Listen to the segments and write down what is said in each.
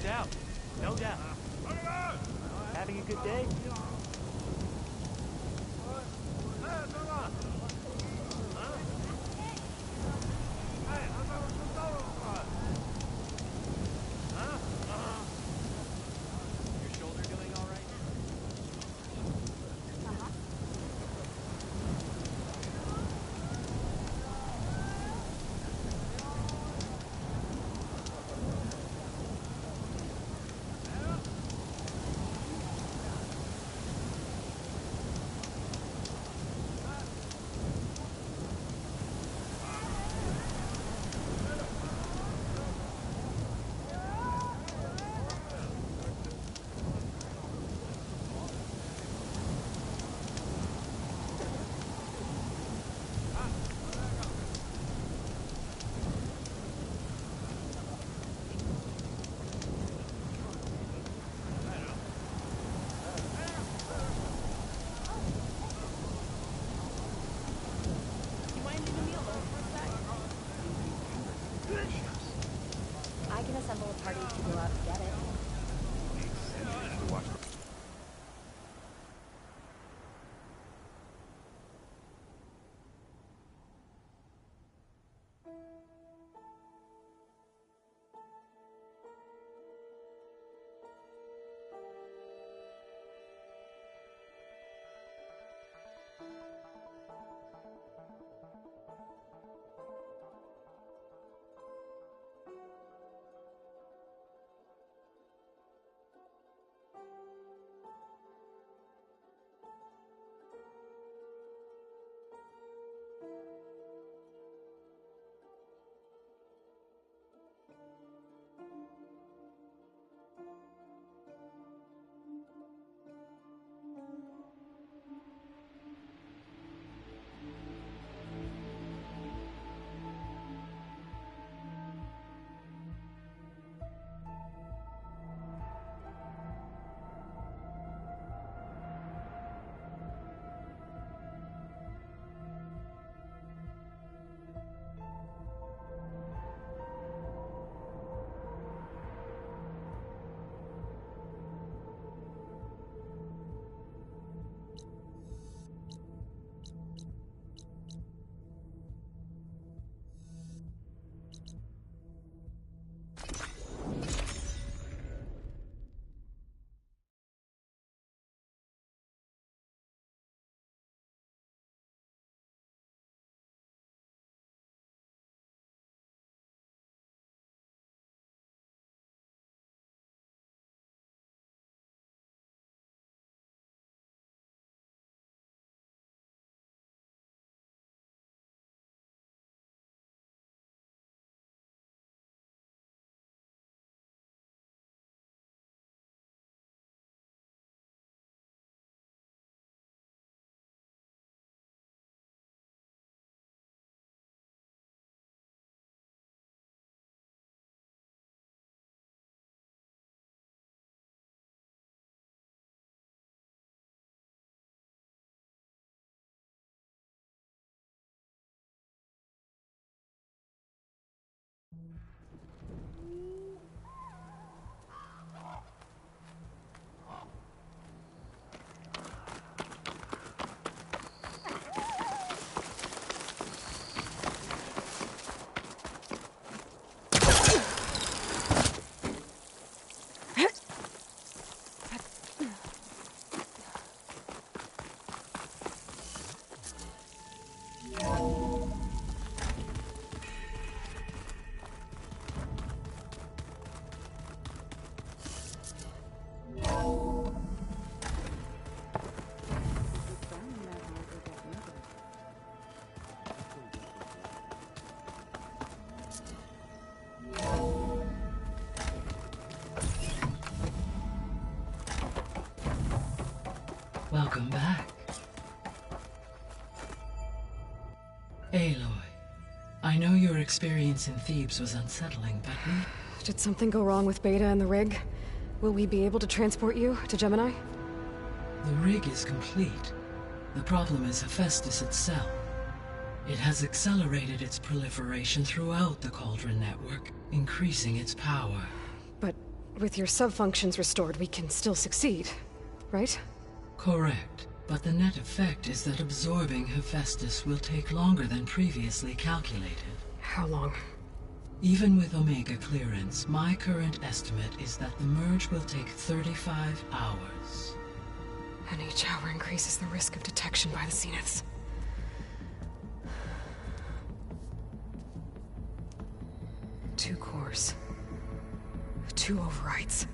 doubt. No doubt. Having a good day? Welcome back. Aloy, I know your experience in Thebes was unsettling, but Did something go wrong with Beta and the rig? Will we be able to transport you to Gemini? The rig is complete. The problem is Hephaestus itself. It has accelerated its proliferation throughout the Cauldron network, increasing its power. But with your sub-functions restored, we can still succeed, right? Correct. But the net effect is that absorbing Hephaestus will take longer than previously calculated. How long? Even with Omega clearance, my current estimate is that the merge will take 35 hours. And each hour increases the risk of detection by the Zeniths. Two cores. Two overrides.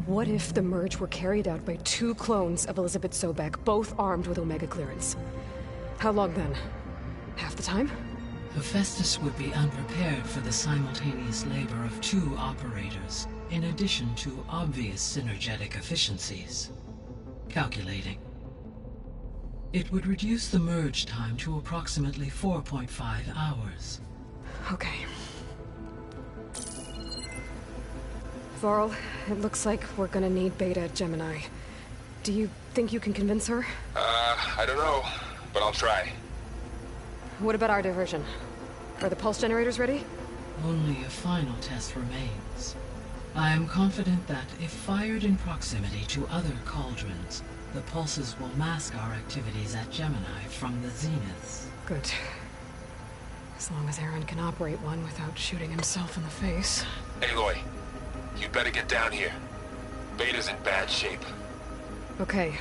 What if the merge were carried out by two clones of Elizabeth Sobek, both armed with Omega clearance? How long then? Half the time? Hephaestus would be unprepared for the simultaneous labor of two operators, in addition to obvious synergetic efficiencies. Calculating. It would reduce the merge time to approximately 4.5 hours. Okay. Varl, it looks like we're gonna need Beta at Gemini. Do you think you can convince her? I don't know, but I'll try. What about our diversion? Are the pulse generators ready? Only a final test remains. I am confident that if fired in proximity to other cauldrons, the pulses will mask our activities at Gemini from the Zeniths. Good. As long as Aaron can operate one without shooting himself in the face. Aloy, you better get down here. Beta's in bad shape. Okay.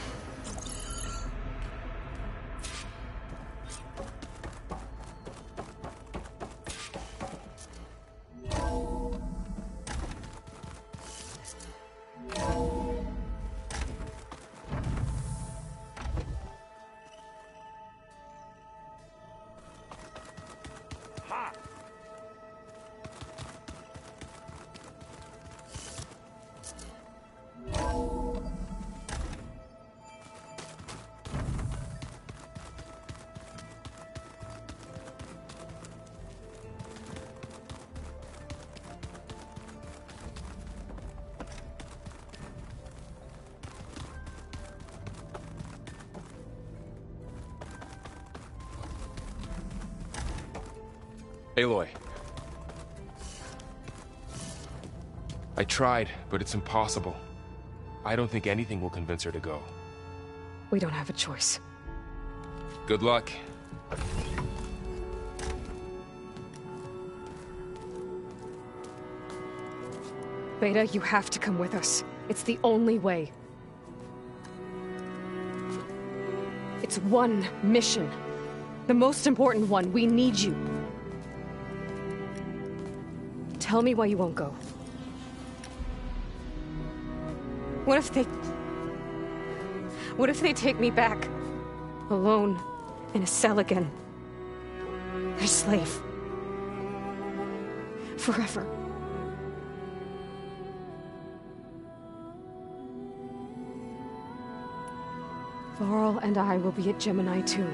Aloy. I tried, but it's impossible. I don't think anything will convince her to go. We don't have a choice. Good luck. Beta, you have to come with us. It's the only way. It's one mission. The most important one. We need you. Tell me why you won't go. What if they take me back? Alone, in a cell again. Their slave. Forever. Varl and I will be at Gemini too.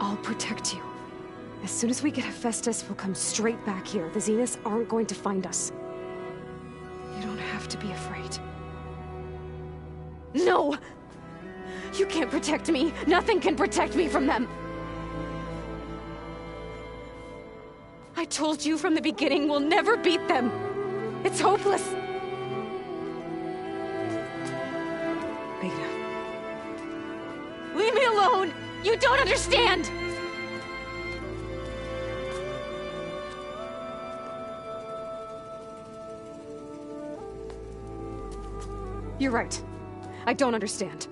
I'll protect you. As soon as we get Hephaestus, we'll come straight back here. The Zeniths aren't going to find us. You don't have to be afraid. No! You can't protect me. Nothing can protect me from them. I told you from the beginning we'll never beat them. It's hopeless. Beta. Leave me alone! You don't understand! You're right. I don't understand.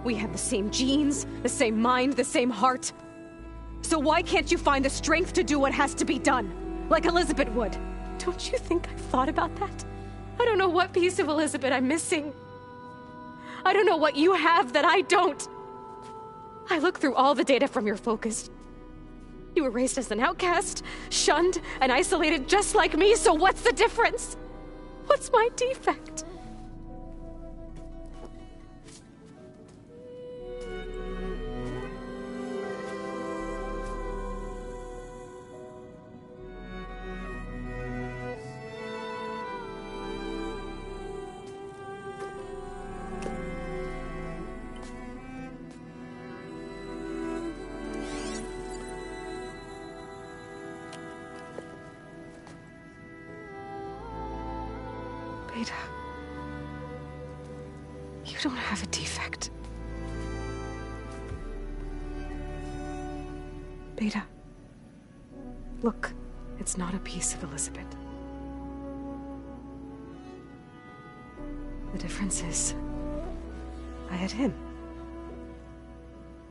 We have the same genes, the same mind, the same heart. So why can't you find the strength to do what has to be done? Like Elizabeth would. Don't you think I've thought about that? I don't know what piece of Elizabeth I'm missing. I don't know what you have that I don't. I look through all the data from your focus. You were raised as an outcast, shunned, and isolated just like me, so what's the difference? What's my defect? Beta. You don't have a defect. Beta. Look, it's not a piece of Elizabeth. The difference is, I had him.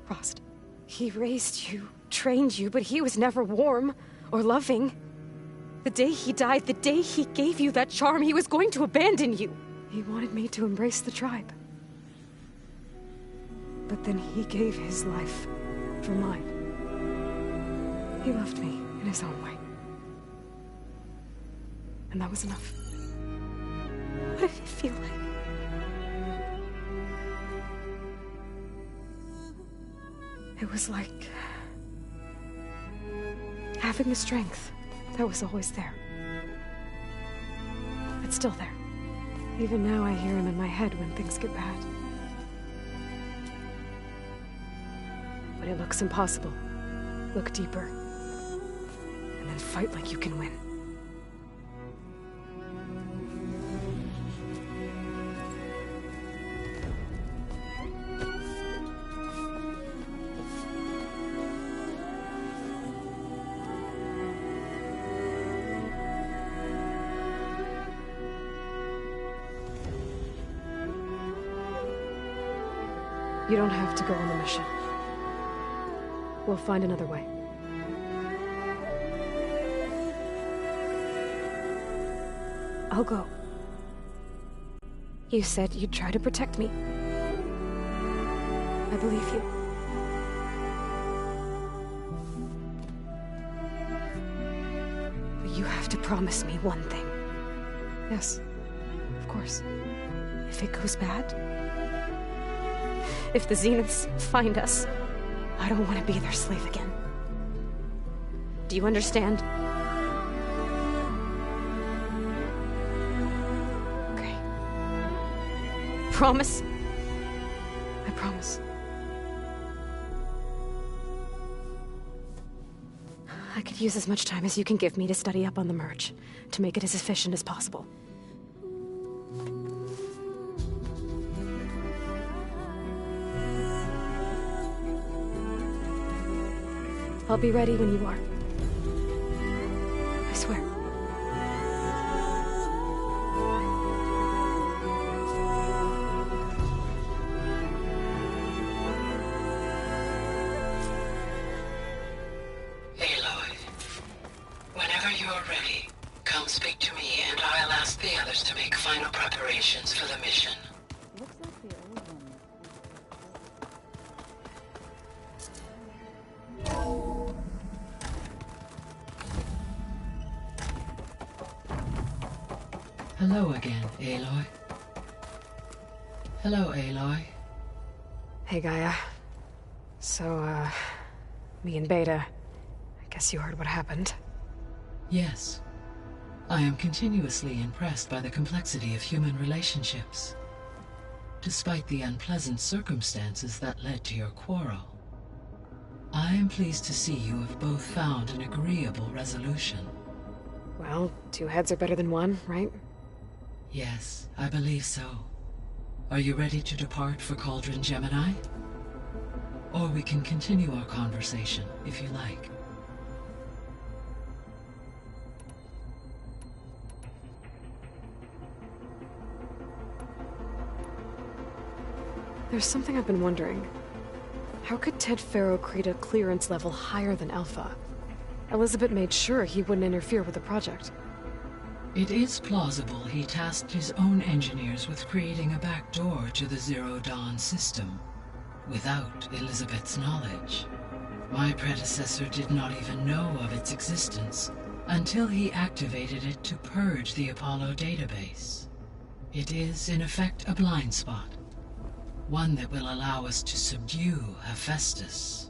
Frost. He raised you, trained you, but he was never warm or loving. The day he died, the day he gave you that charm, he was going to abandon you. He wanted me to embrace the tribe. But then he gave his life for mine. He loved me in his own way. And that was enough. What did it feel like? It was like having the strength that was always there. It's still there. Even now I hear him in my head when things get bad. But it looks impossible. Look deeper. And then fight like you can win. You don't have to go on the mission. We'll find another way. I'll go. You said you'd try to protect me. I believe you. But you have to promise me one thing. Yes, of course. If it goes bad, if the Zeniths find us, I don't want to be their slave again. Do you understand? Okay. Promise? I promise. I could use as much time as you can give me to study up on the merge, to make it as efficient as possible. I'll be ready when you are. I swear. Aloy, whenever you're ready, come speak to me and I'll ask the others to make final preparations for the mission. Hello again, Aloy. Hello, Aloy. Hey, Gaia. So, me and Beta, I guess you heard what happened. Yes. I am continuously impressed by the complexity of human relationships. Despite the unpleasant circumstances that led to your quarrel, I am pleased to see you have both found an agreeable resolution. Well, two heads are better than one, right? Yes, I believe so. Are you ready to depart for Cauldron Gemini? Or we can continue our conversation, if you like. There's something I've been wondering. How could Ted Faro create a clearance level higher than Alpha? Elizabeth made sure he wouldn't interfere with the project. It is plausible he tasked his own engineers with creating a backdoor to the Zero Dawn system, without Elizabeth's knowledge. My predecessor did not even know of its existence until he activated it to purge the Apollo database. It is, in effect, a blind spot, one that will allow us to subdue Hephaestus.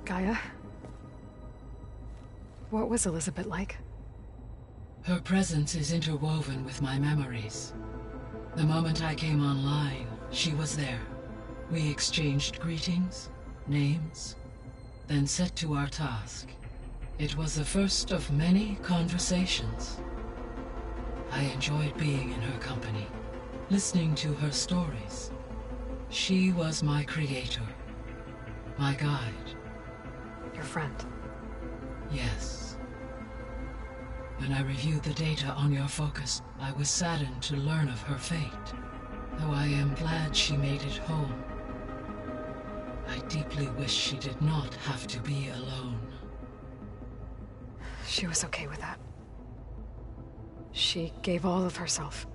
Gaia? What was Elizabeth like? Her presence is interwoven with my memories. The moment I came online, she was there. We exchanged greetings, names, then set to our task. It was the first of many conversations. I enjoyed being in her company, listening to her stories. She was my creator, my guide. Your friend. Yes. When I reviewed the data on your focus, I was saddened to learn of her fate, though I am glad she made it home. I deeply wish she did not have to be alone. She was okay with that. She gave all of herself.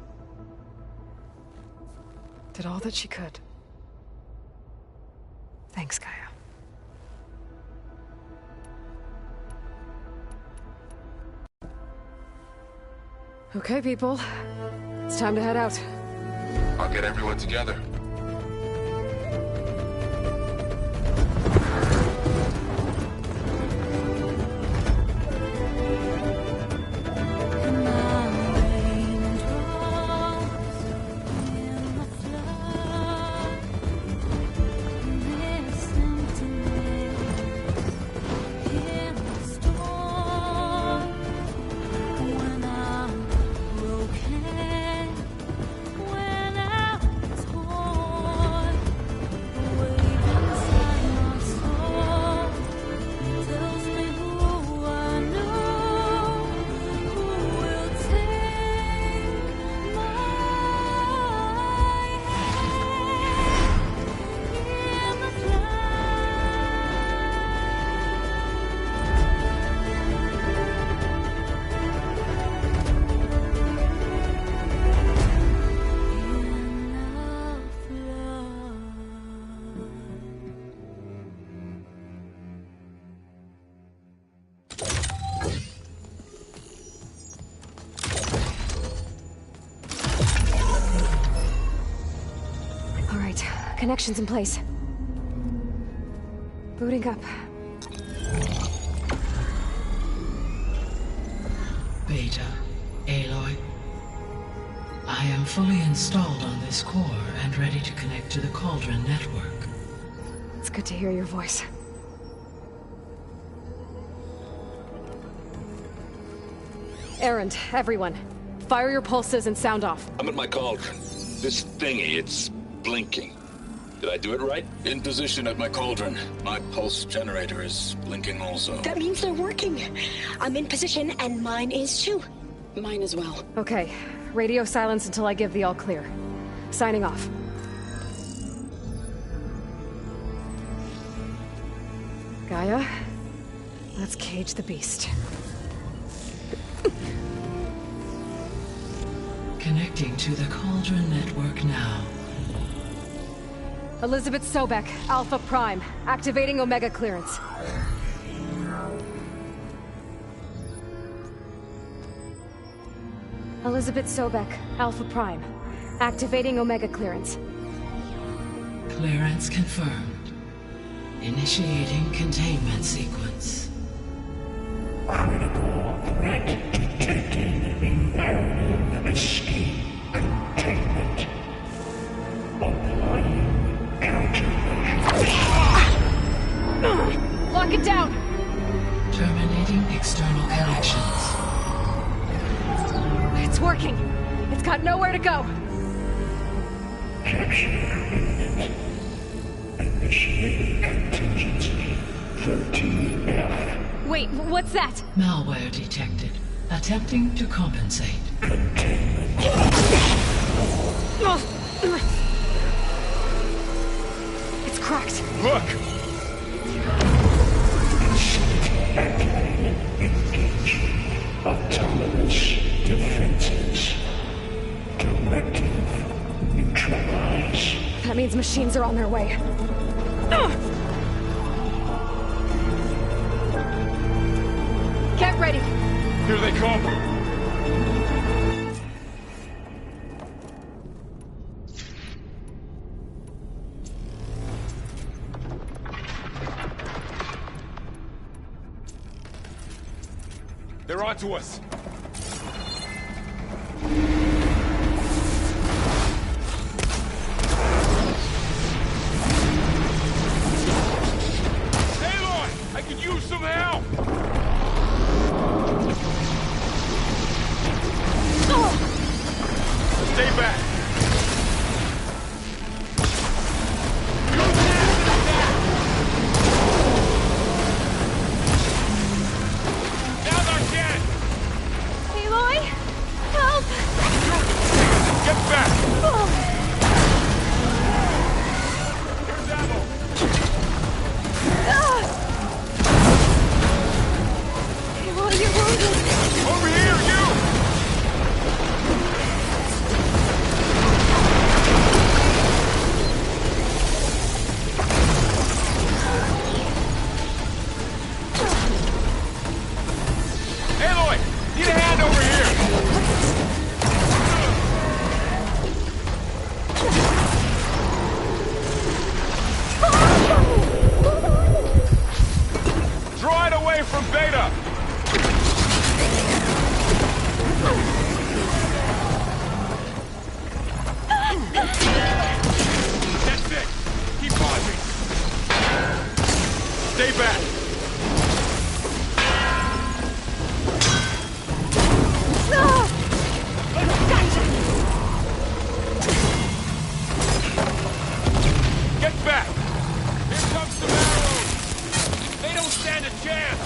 Did all that she could. Thanks, Gaia. Okay, people. It's time to head out. I'll get everyone together. Connections in place. Booting up. Beta, Aloy. I am fully installed on this core and ready to connect to the Cauldron network. It's good to hear your voice. Errand, everyone. Fire your pulses and sound off. I'm at my cauldron. This thingy, it's blinking. Did I do it right? In position at my cauldron. My pulse generator is blinking also. That means they're working. I'm in position, and mine is too. Mine as well. Okay. Radio silence until I give the all clear. Signing off. Gaia, let's cage the beast. Connecting to the Cauldron network now. Elizabeth Sobek, Alpha Prime, activating Omega clearance. Elizabeth Sobek, Alpha Prime, activating Omega clearance. Clearance confirmed. Initiating containment sequence. Critical threat detected. Imperative escape containment. Applying Lock it down! Terminating external connections. It's working! It's got nowhere to go! Capture imminent. Initiating contingency 13F. Wait, what's that? Malware detected. Attempting to compensate. Containment. It's cracked. Look! Activating engaging autonomous defenses. Directive neutralize. That means machines are on their way. Get ready! Here they come! They're onto us. Aloy! I could use some help! Stay back! Now's our chance! Aloy! Help! Get back! Oh. Here's ammo! Aloy, you're wounded! Over here, you! Aloy! Need a hand over here! Draw it away from Beta! That's it! Keep pausing! Stay back! Get back! Here comes some arrows! They don't stand a chance!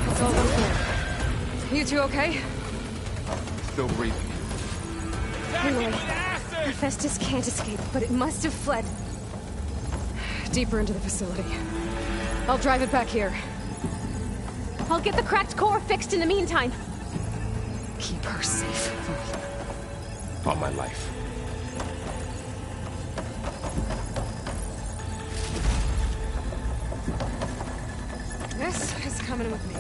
It's all okay. You two okay? Still breathing. Aloy, Hephaestus can't escape, but it must have fled deeper into the facility. I'll drive it back here. I'll get the cracked core fixed in the meantime. Keep her safe. On my life. This is coming with me.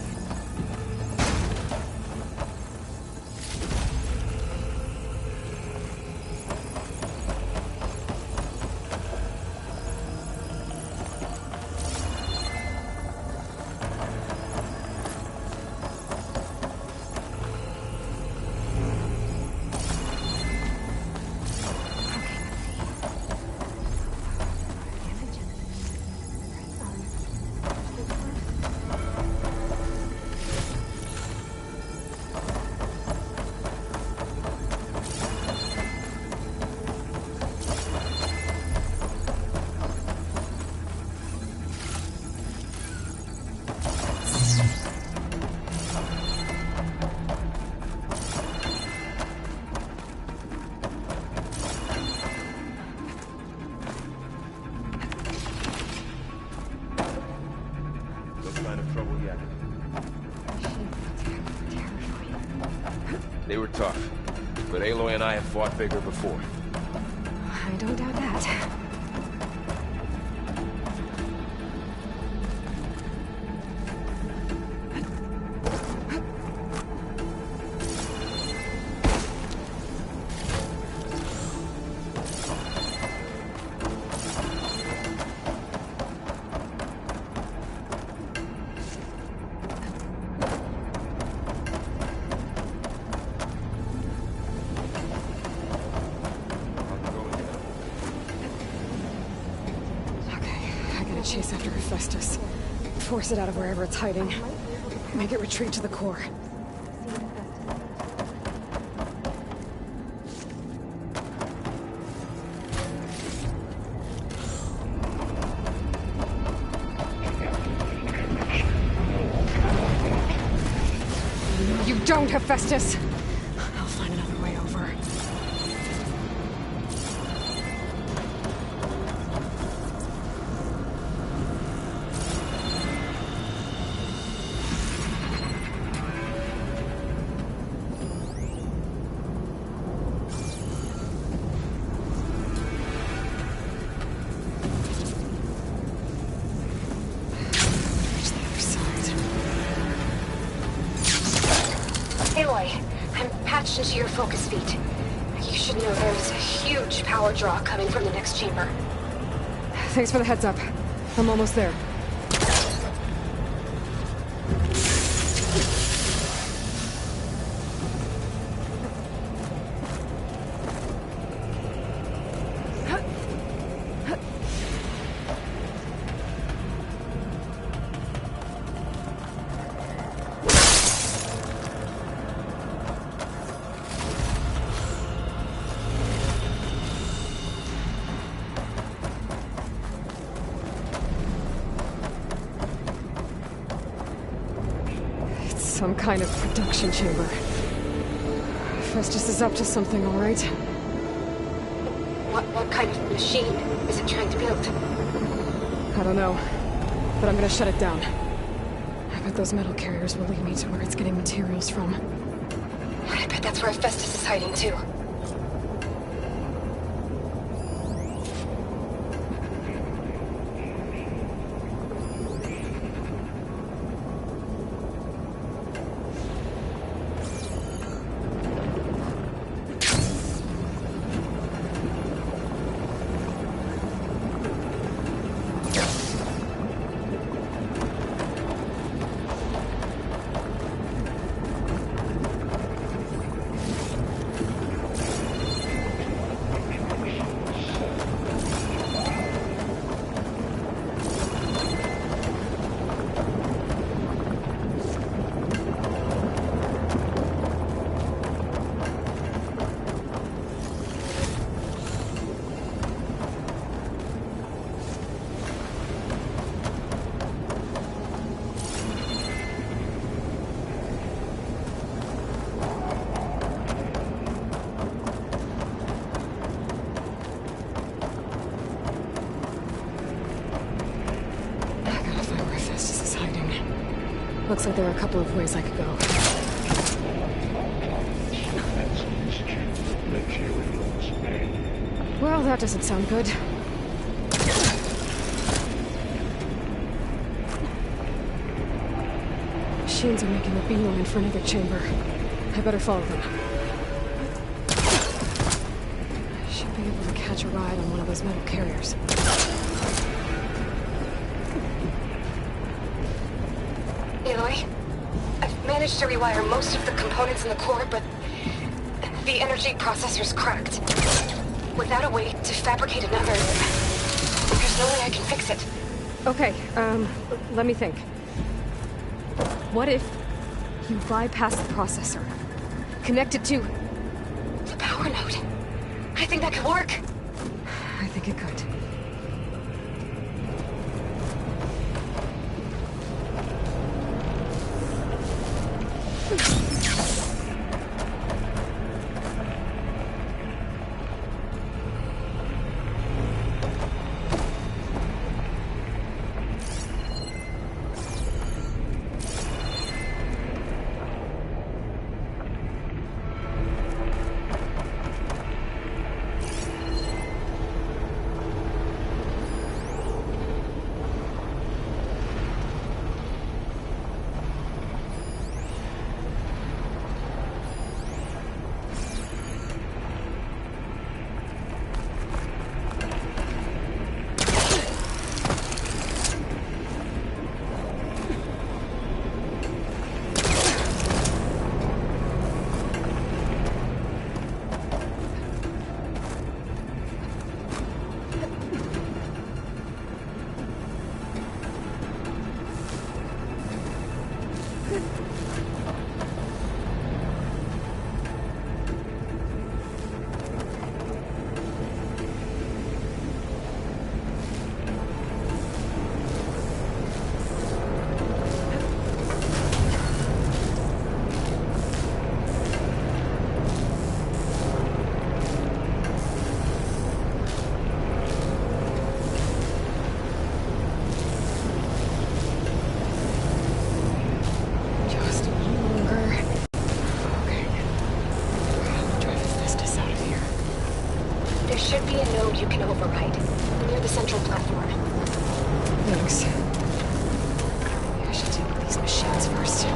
They were tough, but Aloy and I have fought bigger before. I don't doubt that. Chase after Hephaestus. Force it out of wherever it's hiding. Make it retreat to the core. You don't, Hephaestus! I'll find another way over. Aloy, I'm patched into your focus feed. You should know there's a huge power draw coming from the next chamber. Thanks for the heads up. I'm almost there. Some kind of production chamber. Festus is up to something, all right? What kind of machine is it trying to build? I don't know, but I'm gonna shut it down. I bet those metal carriers will lead me to where it's getting materials from. I bet that's where Festus is hiding, too. Looks like there are a couple of ways I could go. Well, that doesn't sound good. Machines are making a beeline for another chamber. I better follow them. I should be able to catch a ride on one of those metal carriers. I've managed to rewire most of the components in the core, but the energy processor's cracked. Without a way to fabricate another, there's no way I can fix it. Okay, let me think. What if you bypass the processor? Connect it to the power node. I think that could work. I think it could. There should be a node you can override, near the central platform. Thanks. I should deal with these machines first.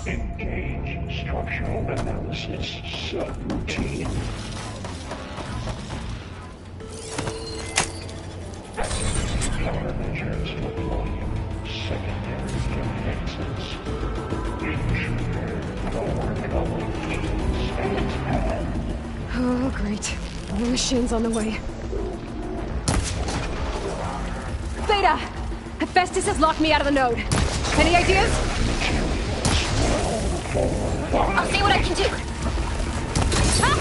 Engage structural analysis subroutine. Power measures for volume. Secondary defenses. Ensure forward communications at hand. Oh, great. The machine's on the way. Beta! Hephaestus has locked me out of the node. Any ideas? I'll see what I can do. Huh?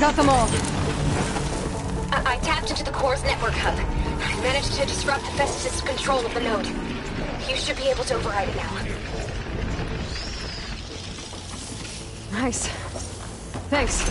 got them all. I tapped into the core's network hub. I managed to disrupt Hephaestus' control of the node. You should be able to override it now. Nice. Thanks.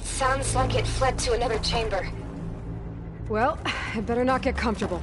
Sounds like it fled to another chamber. Well, I better not get comfortable.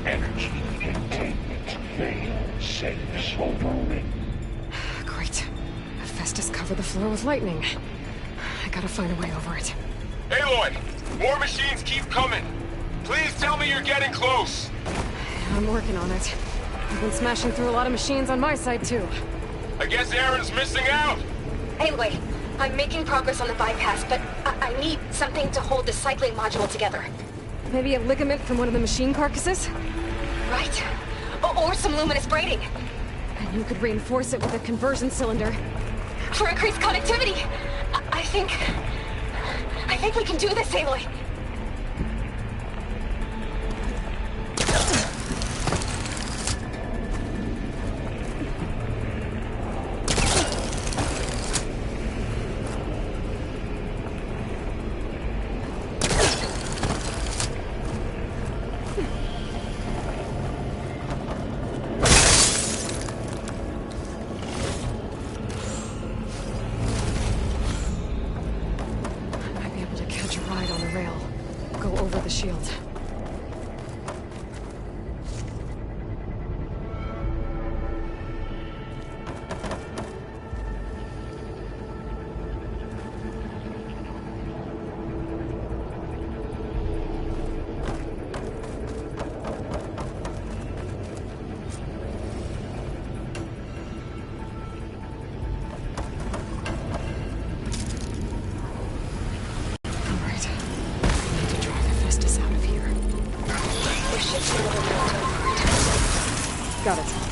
Energy containment failed. Safes overrun. Great. Hephaestus covered the floor with lightning. I gotta find a way over it. Aloy! More machines keep coming! Please tell me you're getting close! I'm working on it. I've been smashing through a lot of machines on my side, too. I guess Aaron's missing out! Anyway, I'm making progress on the bypass, but I need something to hold the cycling module together. Maybe a ligament from one of the machine carcasses? Right. Or some luminous braiding. And you could reinforce it with a conversion cylinder. For increased connectivity! I think we can do this, Aloy. Shield. Got it.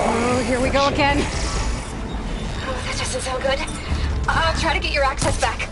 Oh, here we go again. Oh, that doesn't sound good. I'll try to get your access back.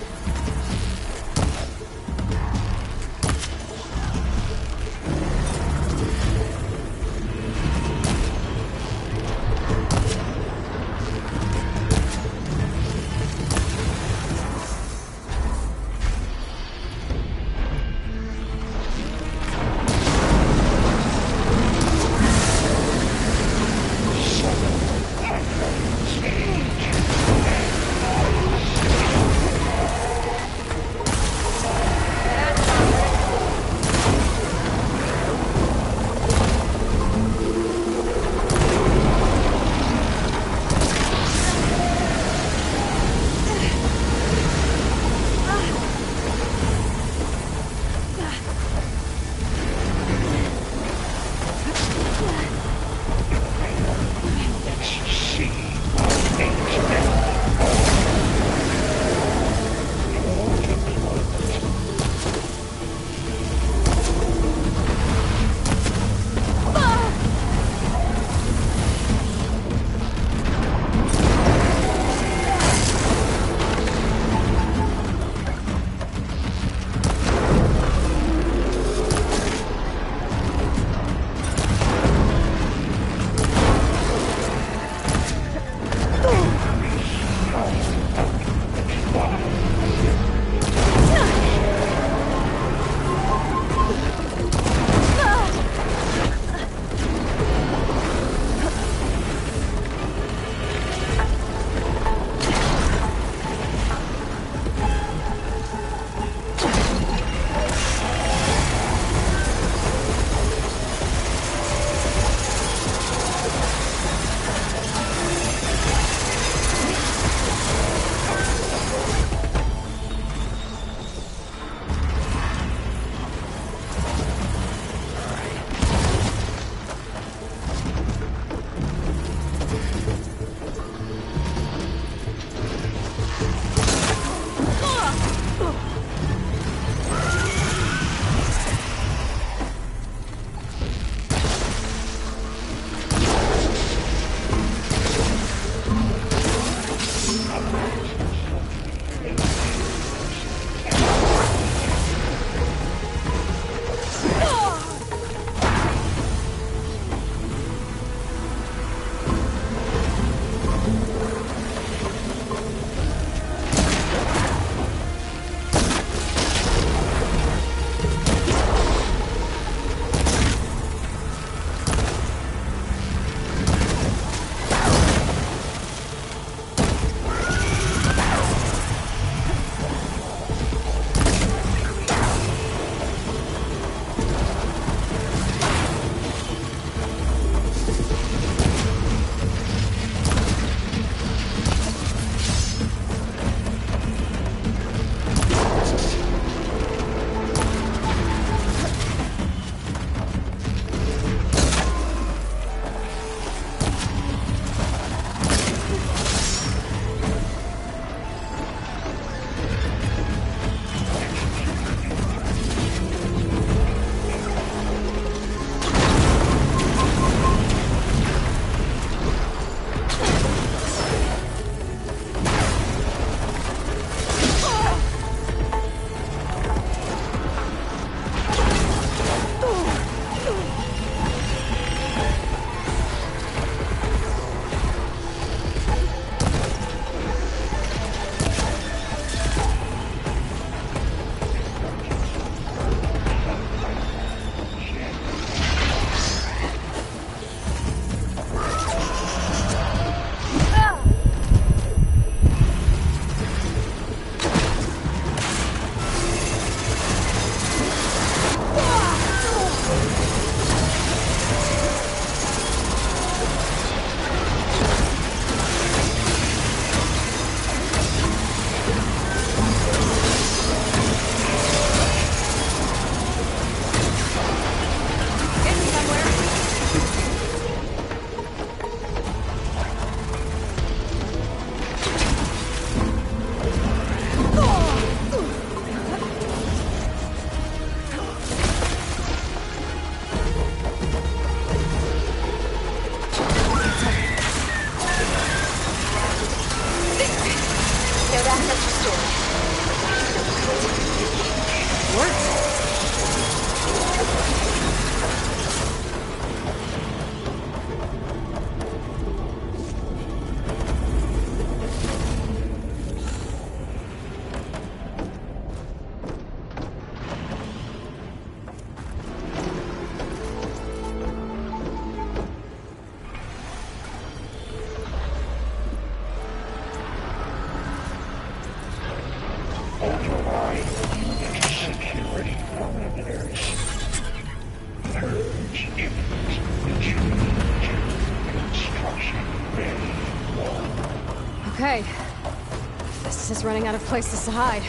just running out of places to hide.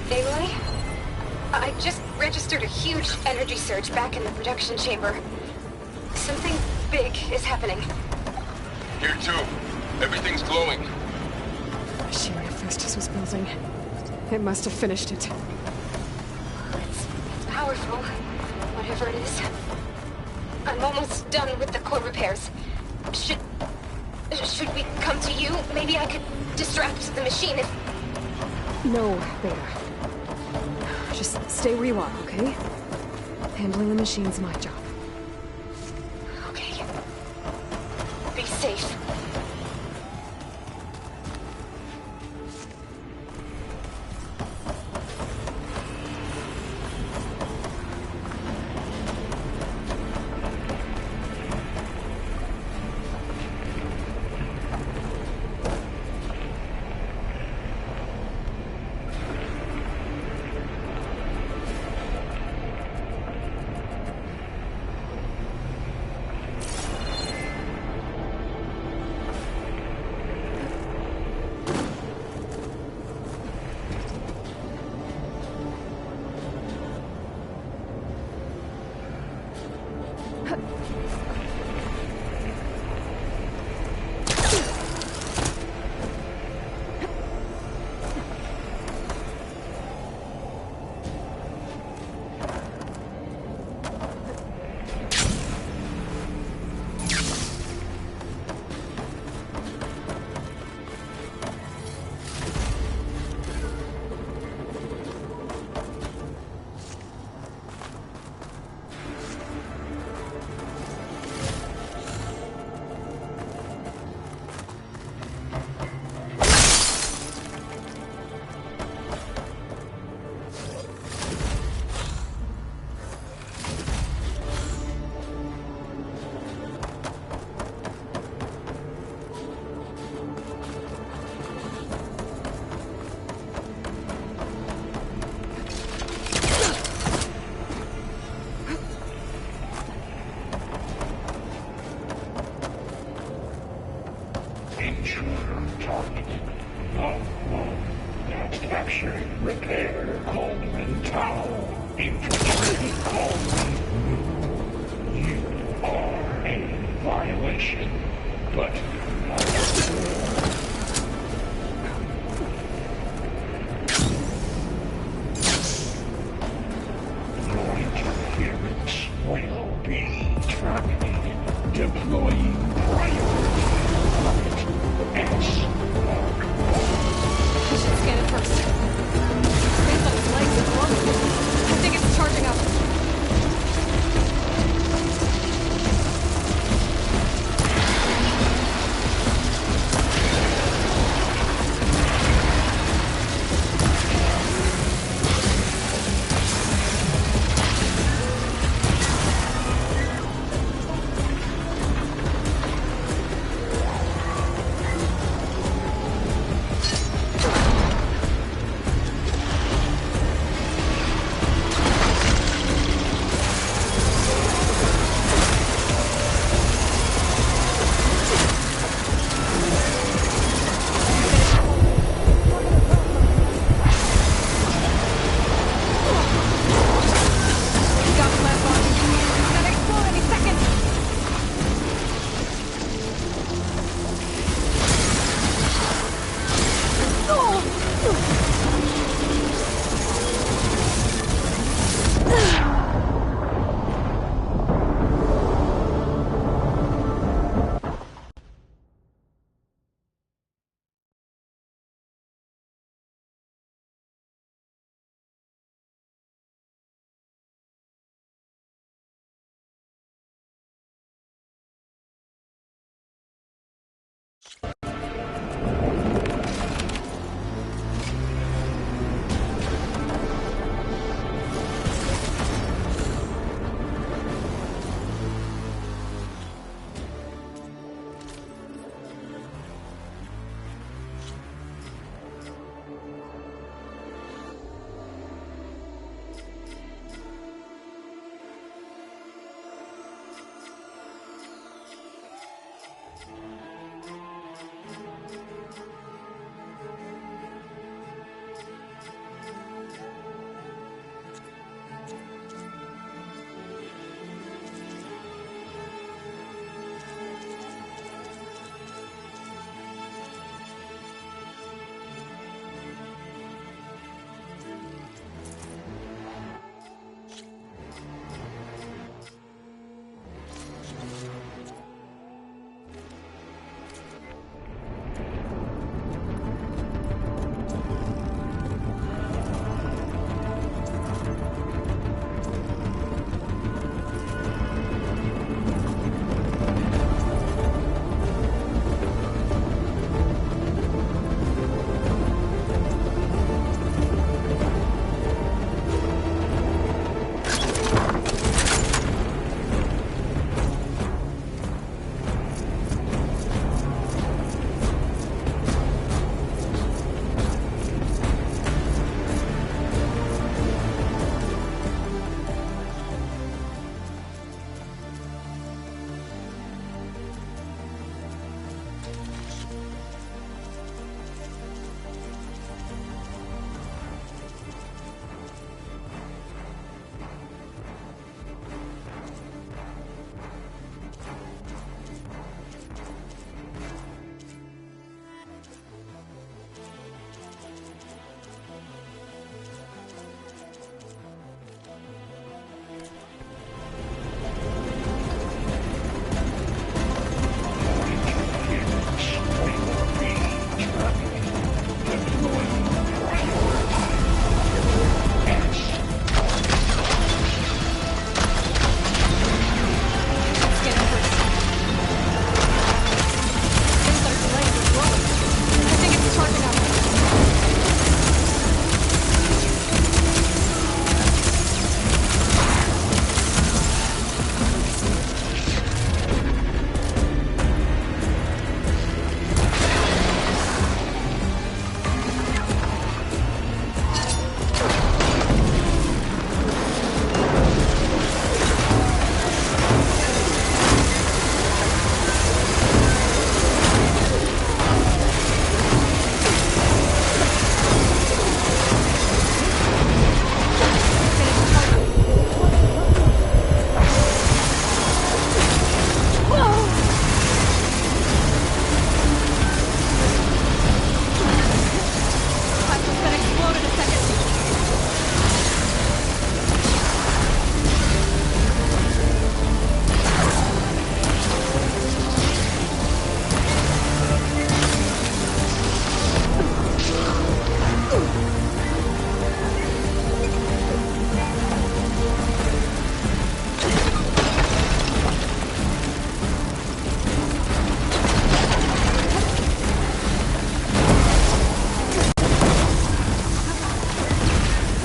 Aloy? I just registered a huge energy surge back in the production chamber. Something big is happening. Here too. Everything's glowing. The machine Hephaestus was building. It must have finished it. It's powerful, whatever it is. I'm almost done with the core repairs. Should we come to you? Maybe I could distract the machine if... No, Beta. Just stay where you are, okay? Handling the machine's my job. Okay. Be safe. Captured, repair, Cauldron Tower. Infiltrated Cauldron. You are a violation, but your interference will be terminated. Deploying priority S. We should scan it first. Based on its legs and arms, I think it's charging up.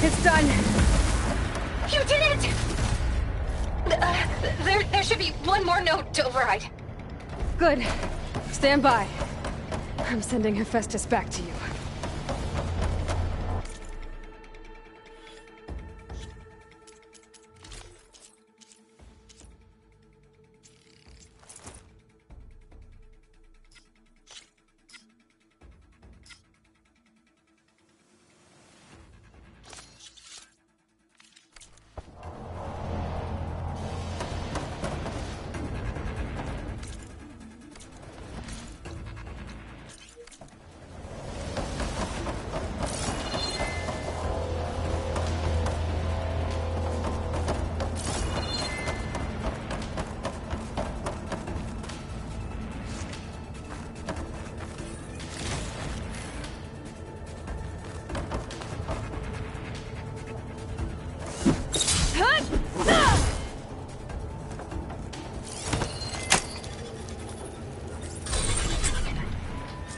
It's done. You did it! There should be one more note to override. Good. Stand by. I'm sending Hephaestus back to you.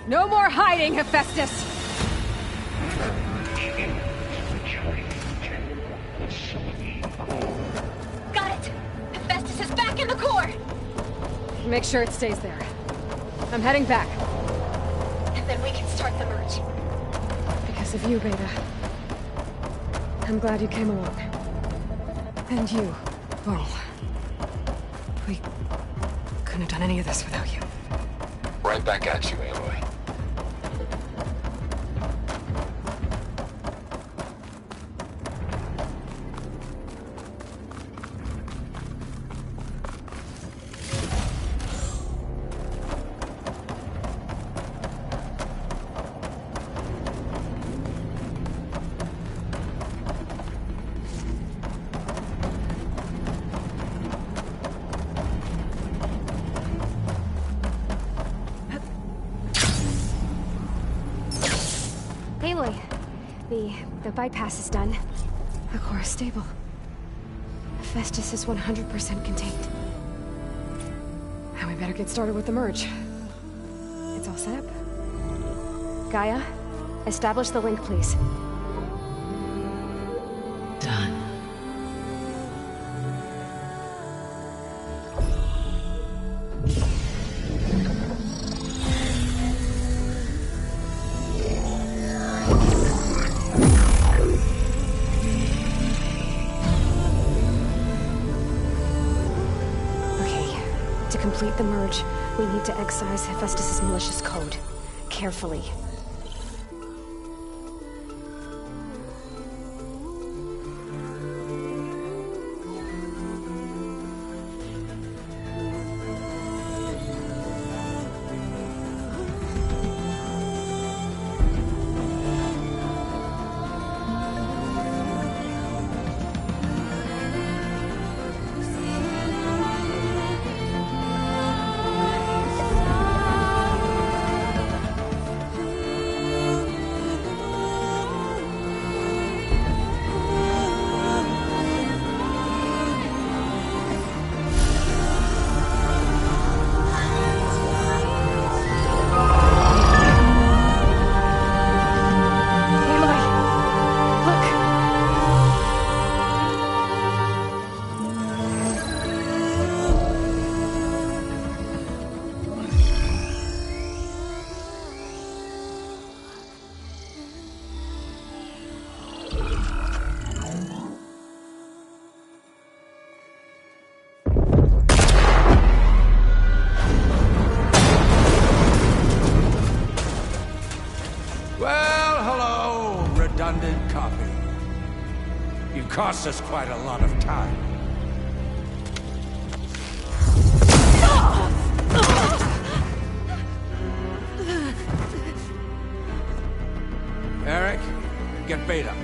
No more hiding, Hephaestus! Got it! Hephaestus is back in the core! Make sure it stays there. I'm heading back. And then we can start the merge. Because of you, Beta. I'm glad you came along. And you, Vol. We couldn't have done any of this without you. Right back at you, Aloy. Aloy, the bypass is done. The core is stable. Hephaestus is 100% contained. Now we better get started with the merge. It's all set up. Gaia, establish the link, please. Done. To complete the merge, we need to excise Hephaestus' malicious code. Carefully. Redundant copy. You cost us quite a lot of time. Eric, get Beta.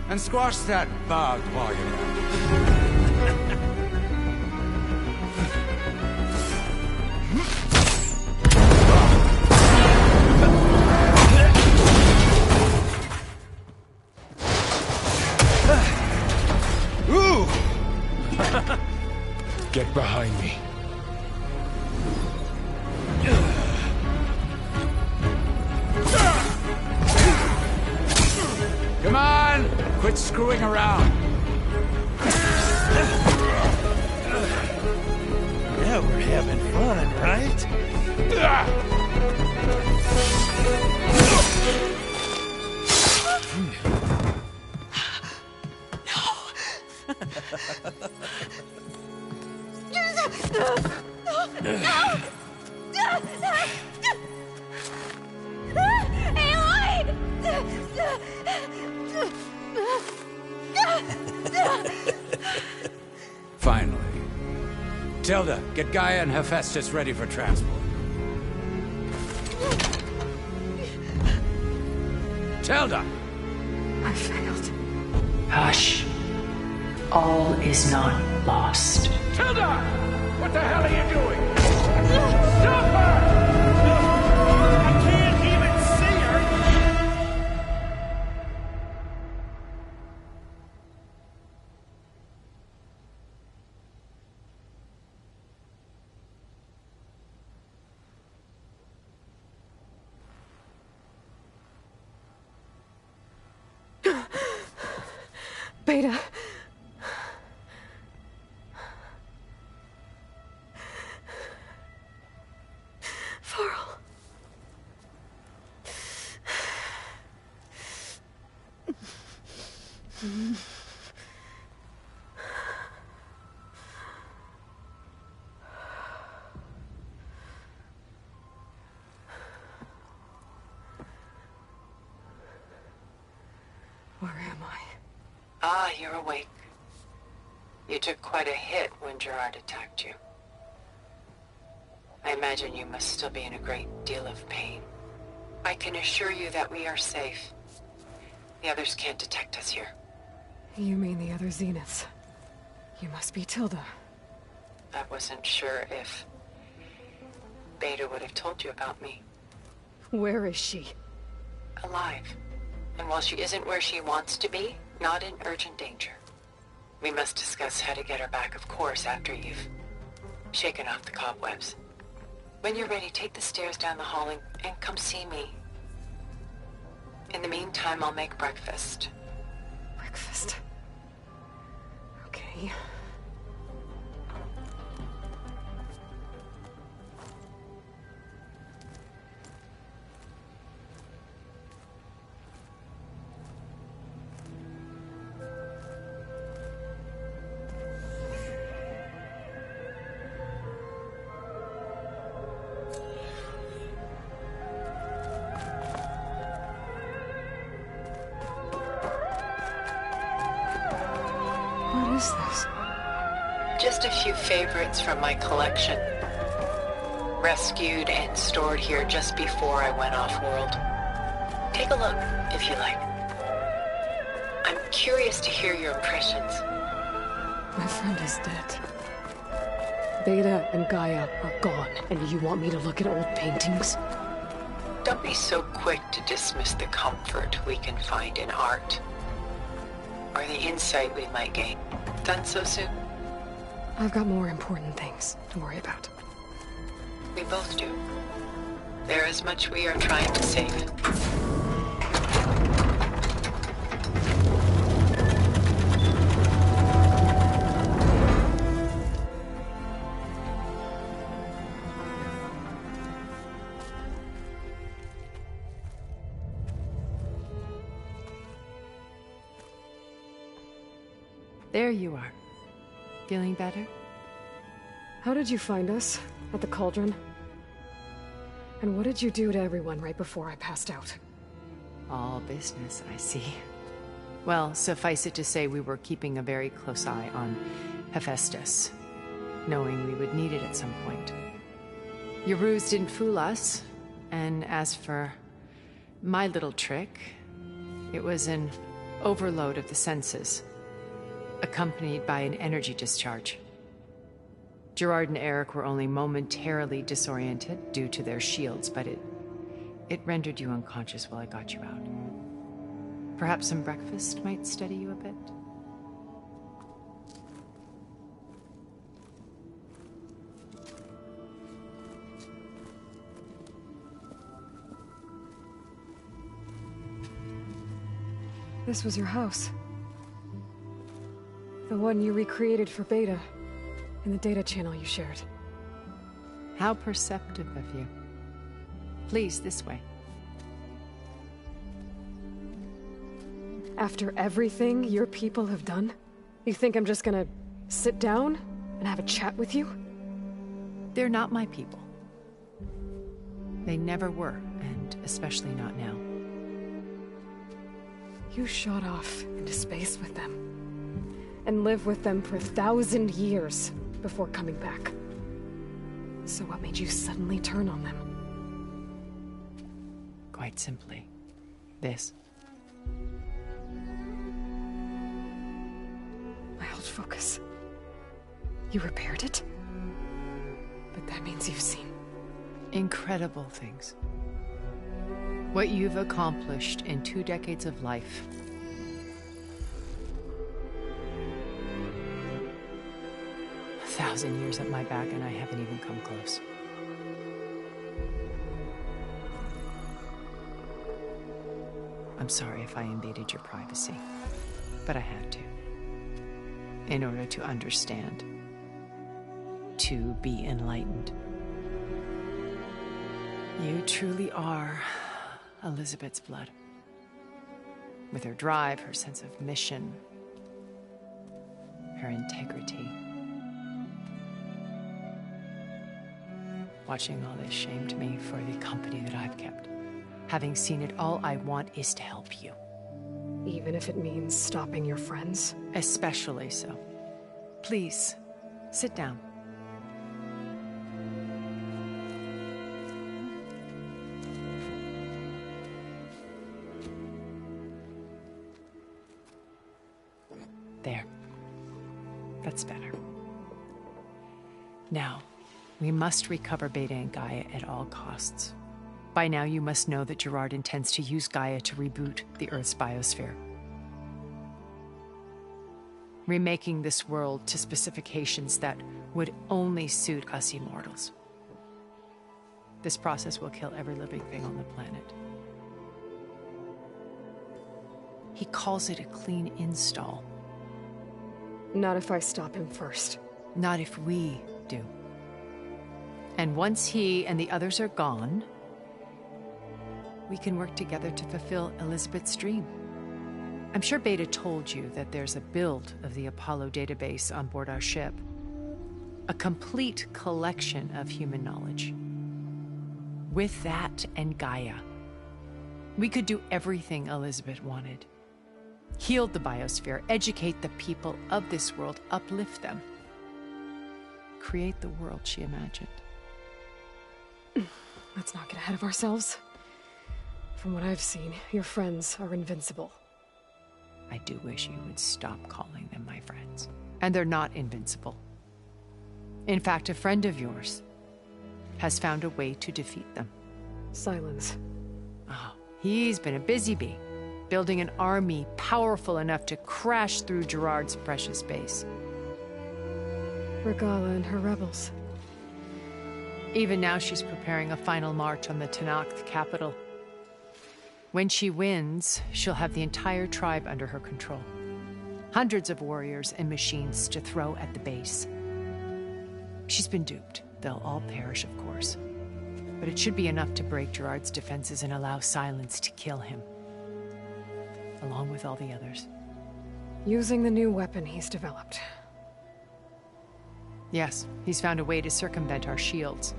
And squash that bug while you're at it. Get behind me. Quit screwing around. Now we're having fun, right? Finally. Tilda, get Gaia and Hephaestus ready for transport. Tilda! I failed. Hush. All is not lost. Tilda! What the hell are you doing? Stop her! I can't even see her! Beta. Farrell. Where am I? Ah, you're awake. You took quite a hit when Gerard attacked you. I imagine you must still be in a great deal of pain. I can assure you that we are safe. The others can't detect us here. You mean the other Zeniths? You must be Tilda. I wasn't sure if Beta would have told you about me. Where is she? Alive. And while she isn't where she wants to be, not in urgent danger. We must discuss how to get her back, of course, after you've shaken off the cobwebs. When you're ready, take the stairs down the hall and come see me. In the meantime, I'll make breakfast. Breakfast. Okay. What is this? Just a few favorites from my collection. Rescued and stored here just before I went off-world. Take a look, if you like. I'm curious to hear your impressions. My friend is dead. Beta and Gaia are gone, and you want me to look at old paintings? Don't be so quick to dismiss the comfort we can find in art. Or the insight we might gain. Done so soon? I've got more important things to worry about. We both do. There is much we are trying to save. There you are. Feeling better? How did you find us? At the cauldron? And what did you do to everyone right before I passed out? All business, I see. Well, suffice it to say we were keeping a very close eye on Hephaestus, knowing we would need it at some point. Your ruse didn't fool us, and as for my little trick, it was an overload of the senses, accompanied by an energy discharge. Gerard and Eric were only momentarily disoriented due to their shields, but it rendered you unconscious while I got you out. Perhaps some breakfast might steady you a bit? This was your house. The one you recreated for Beta, in the data channel you shared. How perceptive of you. Please, this way. After everything your people have done, you think I'm just gonna sit down and have a chat with you? They're not my people. They never were, and especially not now. You shot off into space with them, and lived with them for 1,000 years before coming back. So what made you suddenly turn on them? Quite simply, this. My old focus. You repaired it? But that means you've seen... incredible things. What you've accomplished in 2 decades of life. A 1,000 years at my back and I haven't even come close. I'm sorry if I invaded your privacy, but I had to. In order to understand. To be enlightened. You truly are Elizabeth's blood. With her drive, her sense of mission, her integrity. Watching all this shamed me for the company that I've kept. Having seen it, all I want is to help you. Even if it means stopping your friends? Especially so. Please, sit down. There. That's better. Now, we must recover Beta and Gaia at all costs. By now, you must know that Gerard intends to use Gaia to reboot the Earth's biosphere. Remaking this world to specifications that would only suit us immortals. This process will kill every living thing on the planet. He calls it a clean install. Not if I stop him first. Not if we do. And once he and the others are gone, we can work together to fulfill Elizabeth's dream. I'm sure Beta told you that there's a build of the Apollo database on board our ship. A complete collection of human knowledge. With that and Gaia, we could do everything Elizabeth wanted. Heal the biosphere, educate the people of this world, uplift them. Create the world she imagined. Let's not get ahead of ourselves. From what I've seen, your friends are invincible. I do wish you would stop calling them my friends. And they're not invincible. In fact, a friend of yours has found a way to defeat them. Silence. Oh, he's been a busy bee, building an army powerful enough to crash through Gerard's precious base. Regala and her rebels. Even now, she's preparing a final march on the Tenakth capital. When she wins, she'll have the entire tribe under her control. Hundreds of warriors and machines to throw at the base. She's been duped. They'll all perish, of course. But it should be enough to break Gerard's defenses and allow Silence to kill him. Along with all the others. Using the new weapon he's developed. Yes, he's found a way to circumvent our shields.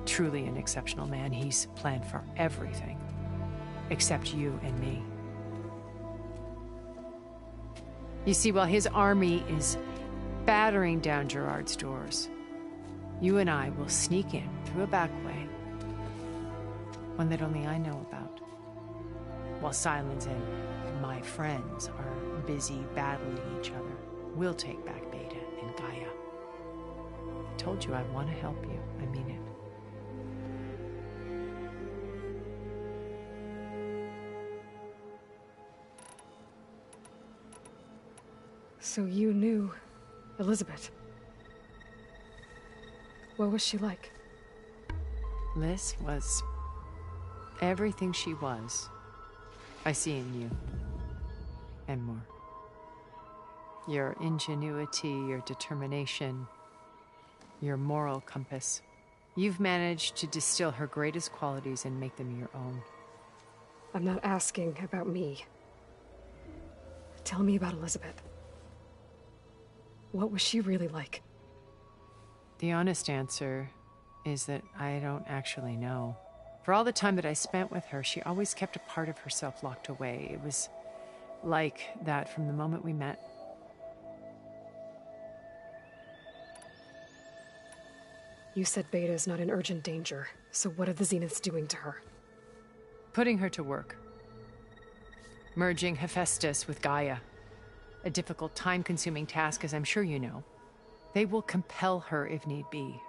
Truly an exceptional man. He's planned for everything. Except you and me. You see, while his army is battering down Gerard's doors, you and I will sneak in through a back way. One that only I know about. While Silence and my friends are busy battling each other, we'll take back Beta and Gaia. I told you I want to help you. I mean it. So you knew Elizabeth. What was she like? Liz was everything she was. I see in you. And more. Your ingenuity, your determination, your moral compass. You've managed to distill her greatest qualities and make them your own. I'm not asking about me. Tell me about Elizabeth. What was she really like? The honest answer is that I don't actually know. For all the time that I spent with her, she always kept a part of herself locked away. It was like that from the moment we met. You said Beta is not in urgent danger, so what are the Zeniths doing to her? Putting her to work. Merging Hephaestus with Gaia. A difficult, time-consuming task, as I'm sure you know. They will compel her if need be.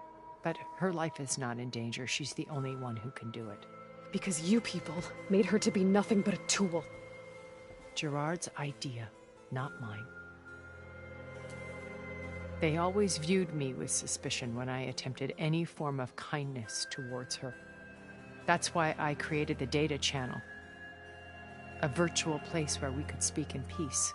But her life is not in danger. She's the only one who can do it. Because you people made her to be nothing but a tool. Gerard's idea, not mine. They always viewed me with suspicion when I attempted any form of kindness towards her. That's why I created the data channel. A virtual place where we could speak in peace.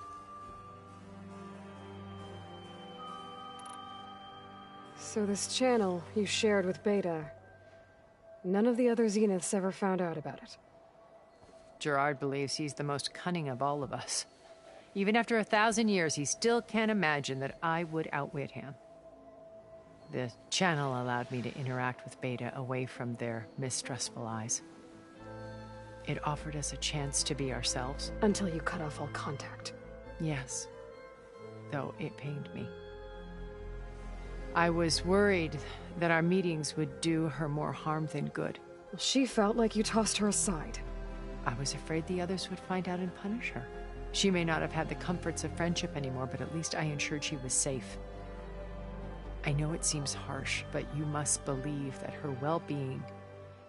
So this channel you shared with Beta, none of the other Zeniths ever found out about it? Gerard believes he's the most cunning of all of us. Even after 1,000 years, he still can't imagine that I would outwit him. The channel allowed me to interact with Beta away from their mistrustful eyes. It offered us a chance to be ourselves. Until you cut off all contact. Yes. Though it pained me. I was worried that our meetings would do her more harm than good. Well, she felt like you tossed her aside. I was afraid the others would find out and punish her. She may not have had the comforts of friendship anymore, but at least I ensured she was safe. I know it seems harsh, but you must believe that her well-being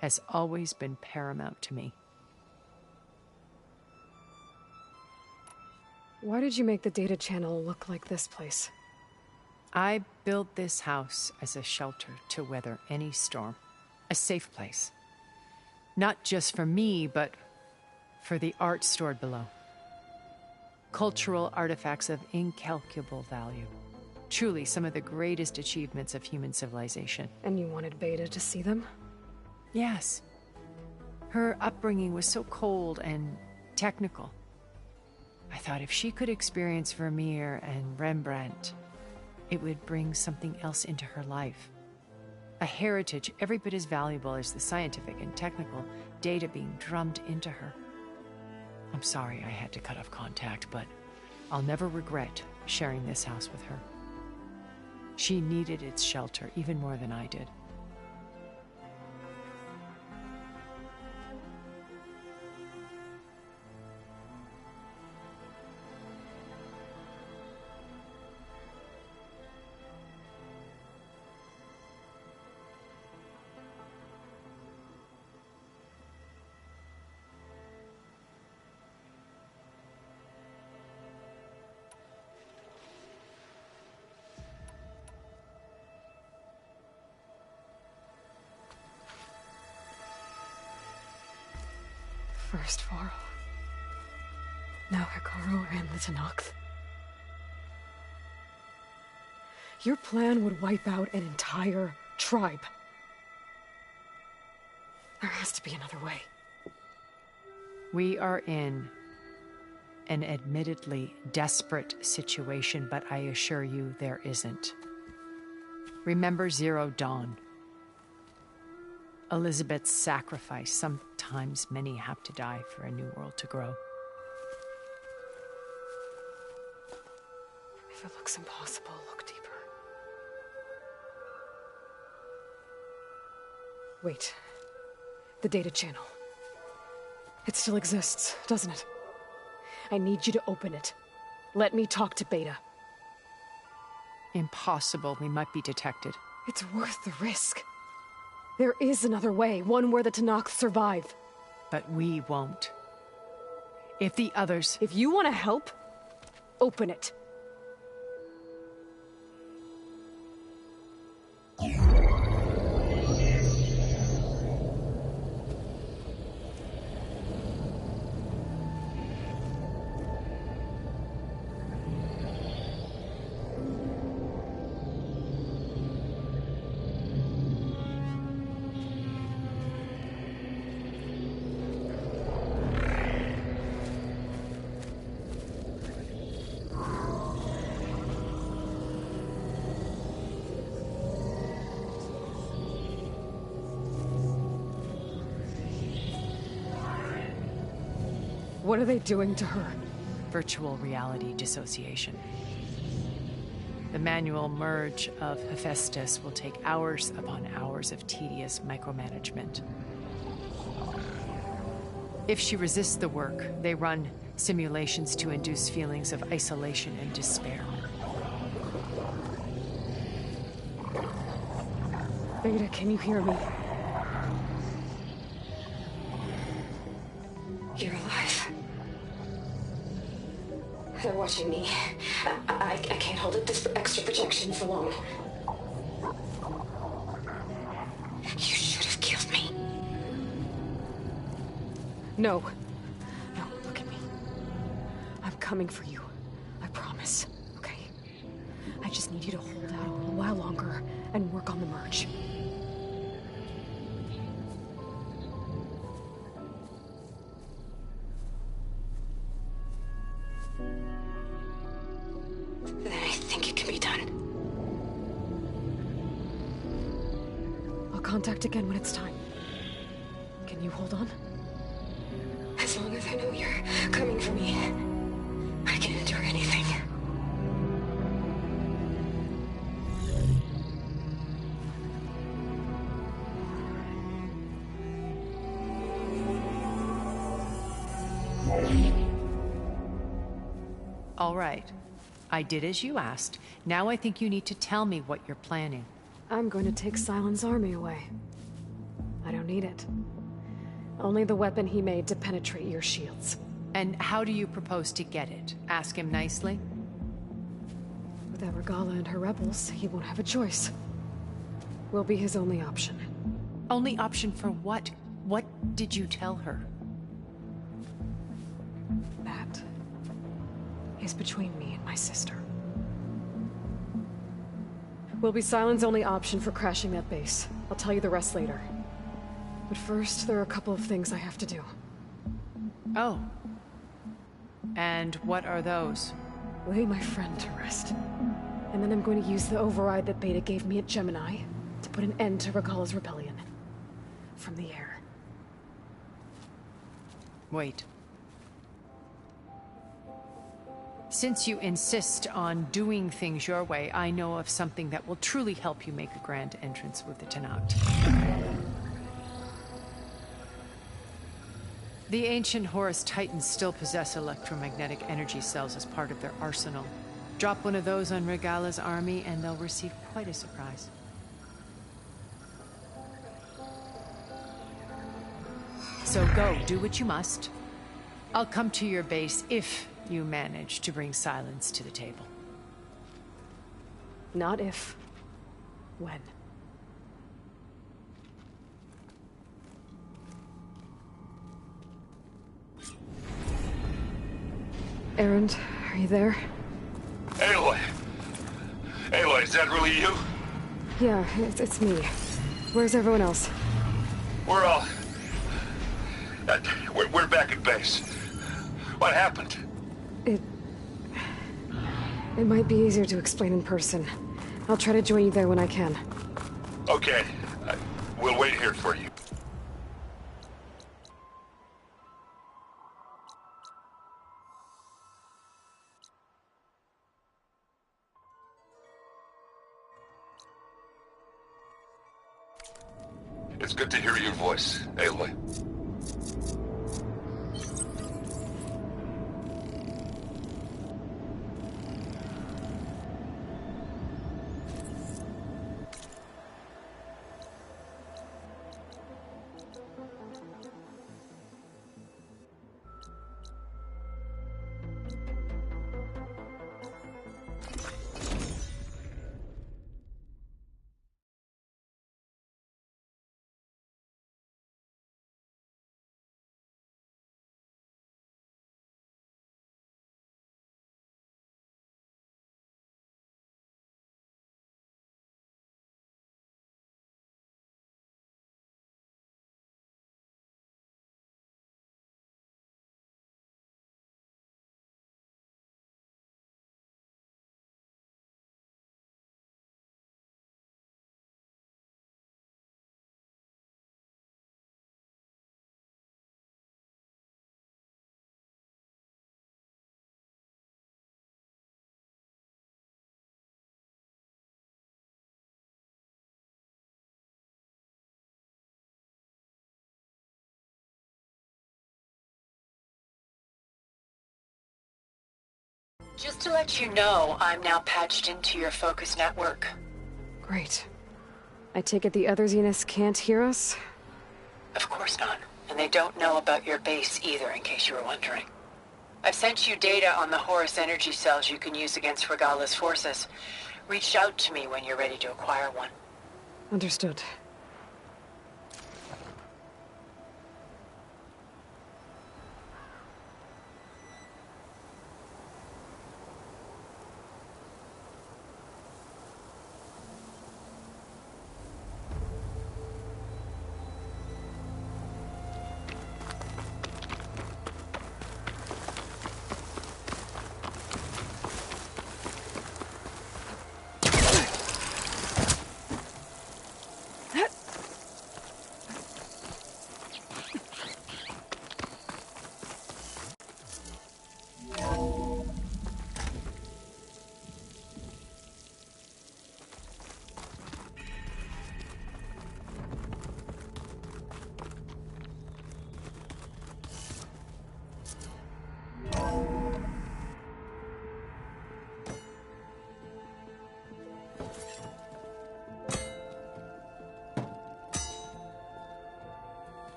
has always been paramount to me. Why did you make the data channel look like this place? I built this house as a shelter to weather any storm. A safe place. Not just for me, but for the art stored below. Cultural artifacts of incalculable value. Truly some of the greatest achievements of human civilization. And you wanted Beta to see them? Yes. Her upbringing was so cold and technical. I thought if she could experience Vermeer and Rembrandt, it would bring something else into her life. A heritage every bit as valuable as the scientific and technical data being drummed into her. I'm sorry I had to cut off contact, but I'll never regret sharing this house with her. She needed its shelter even more than I did. First Varl. Now Hikaru and the Tenakth. Your plan would wipe out an entire tribe. There has to be another way. We are in an admittedly desperate situation, but I assure you there isn't. Remember Zero Dawn. Elizabeth's sacrifice. Sometimes many have to die for a new world to grow. If it looks impossible, look deeper. Wait. The data channel. It still exists, doesn't it? I need you to open it. Let me talk to Beta. Impossible. We might be detected. It's worth the risk. There is another way, one where the Tenakth survive. But we won't. If the others... If you want to help, open it. What are they doing to her? Virtual reality dissociation. The manual merge of Hephaestus will take hours upon hours of tedious micromanagement. If she resists the work, they run simulations to induce feelings of isolation and despair. Beta, can you hear me? You're alive. They're watching me. I can't hold up this extra projection for long. You should have killed me. No. No, look at me. I'm coming for you. I promise, okay? I just need you to hold out a little while longer and work on the merge. Then I think it can be done. I'll contact again when it's time. Can you hold on? As long as I know you're coming for me, I can endure anything. All right. I did as you asked. Now I think you need to tell me what you're planning. I'm going to take Silent's army away. I don't need it. Only the weapon he made to penetrate your shields. And how do you propose to get it? Ask him nicely? Without Regala and her rebels, he won't have a choice. We'll be his only option. Only option for what? What did you tell her? That is between me and my sister. Will be Silent's only option for crashing that base. I'll tell you the rest later. But first, there are a couple of things I have to do. Oh. And what are those? Lay my friend to rest. And then I'm going to use the override that Beta gave me at Gemini to put an end to Regala's rebellion. From the air. Wait. Since you insist on doing things your way, I know of something that will truly help you make a grand entrance with the Tenat. The ancient Horus Titans still possess electromagnetic energy cells as part of their arsenal. Drop one of those on Regala's army and they'll receive quite a surprise. So go, do what you must. I'll come to your base if you manage to bring Silence to the table. Not if. When. Erend, are you there? Aloy! Aloy, is that really you? Yeah, it's me. Where's everyone else? We're all... we're back at base. What happened? It might be easier to explain in person. I'll try to join you there when I can. Okay. We'll wait here for you. It's good to hear your voice, Aloy. Just to let you know, I'm now patched into your focus network. Great. I take it the other Zeniths can't hear us? Of course not. And they don't know about your base either, in case you were wondering. I've sent you data on the Horus energy cells you can use against Regala's forces. Reach out to me when you're ready to acquire one. Understood.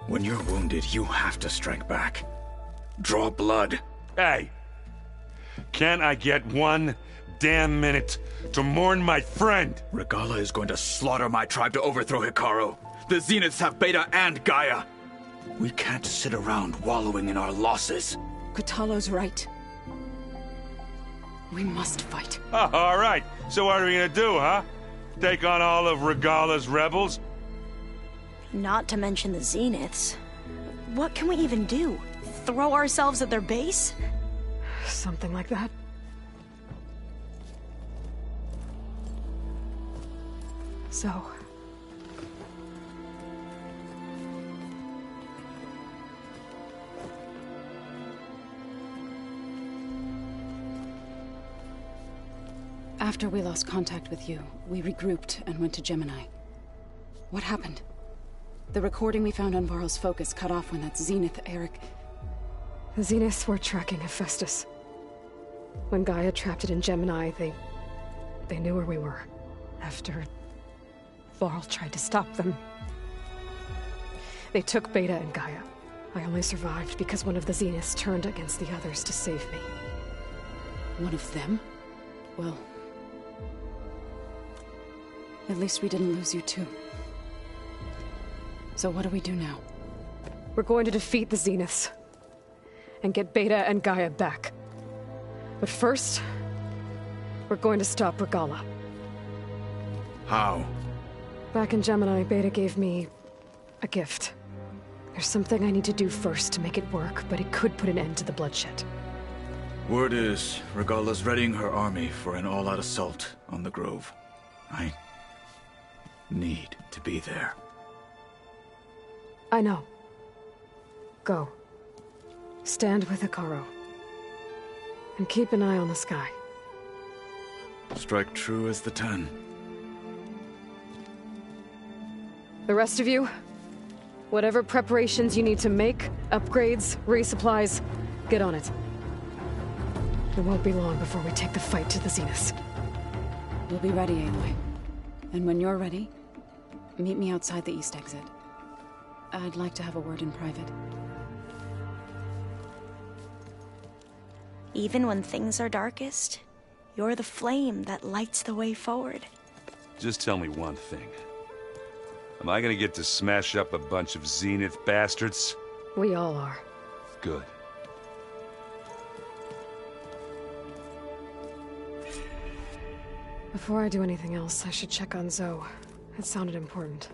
When you're wounded, you have to strike back. Draw blood. Hey! Can't I get one damn minute to mourn my friend? Regala is going to slaughter my tribe to overthrow Hikaru. The Zeniths have Beta and Gaia. We can't sit around wallowing in our losses. Kotallo's right. We must fight. Oh, all right. So what are we gonna do, huh? Take on all of Regala's rebels? Not to mention the Zeniths. What can we even do? Throw ourselves at their base? Something like that. So... After we lost contact with you, we regrouped and went to Gemini. What happened? The recording we found on Varl's focus cut off when that Zenith, Eric... The Zeniths were tracking Hephaestus. When Gaia trapped it in Gemini, they knew where we were. After... Varl tried to stop them. They took Beta and Gaia. I only survived because one of the Zeniths turned against the others to save me. One of them? Well... At least we didn't lose you too. So what do we do now? We're going to defeat the Zeniths. And get Beta and Gaia back. But first... we're going to stop Regala. How? Back in Gemini, Beta gave me... a gift. There's something I need to do first to make it work, but it could put an end to the bloodshed. Word is, Regala's readying her army for an all-out assault on the Grove. I... need to be there. I know. Go. Stand with Hikaru. And keep an eye on the sky. Strike true as the 10. The rest of you, whatever preparations you need to make, upgrades, resupplies, get on it. It won't be long before we take the fight to the Zeniths. We'll be ready, Aloy. And when you're ready, meet me outside the east exit. I'd like to have a word in private. Even when things are darkest, you're the flame that lights the way forward. Just tell me one thing. Am I gonna get to smash up a bunch of Zenith bastards? We all are. Good. Before I do anything else, I should check on Zoe. It sounded important.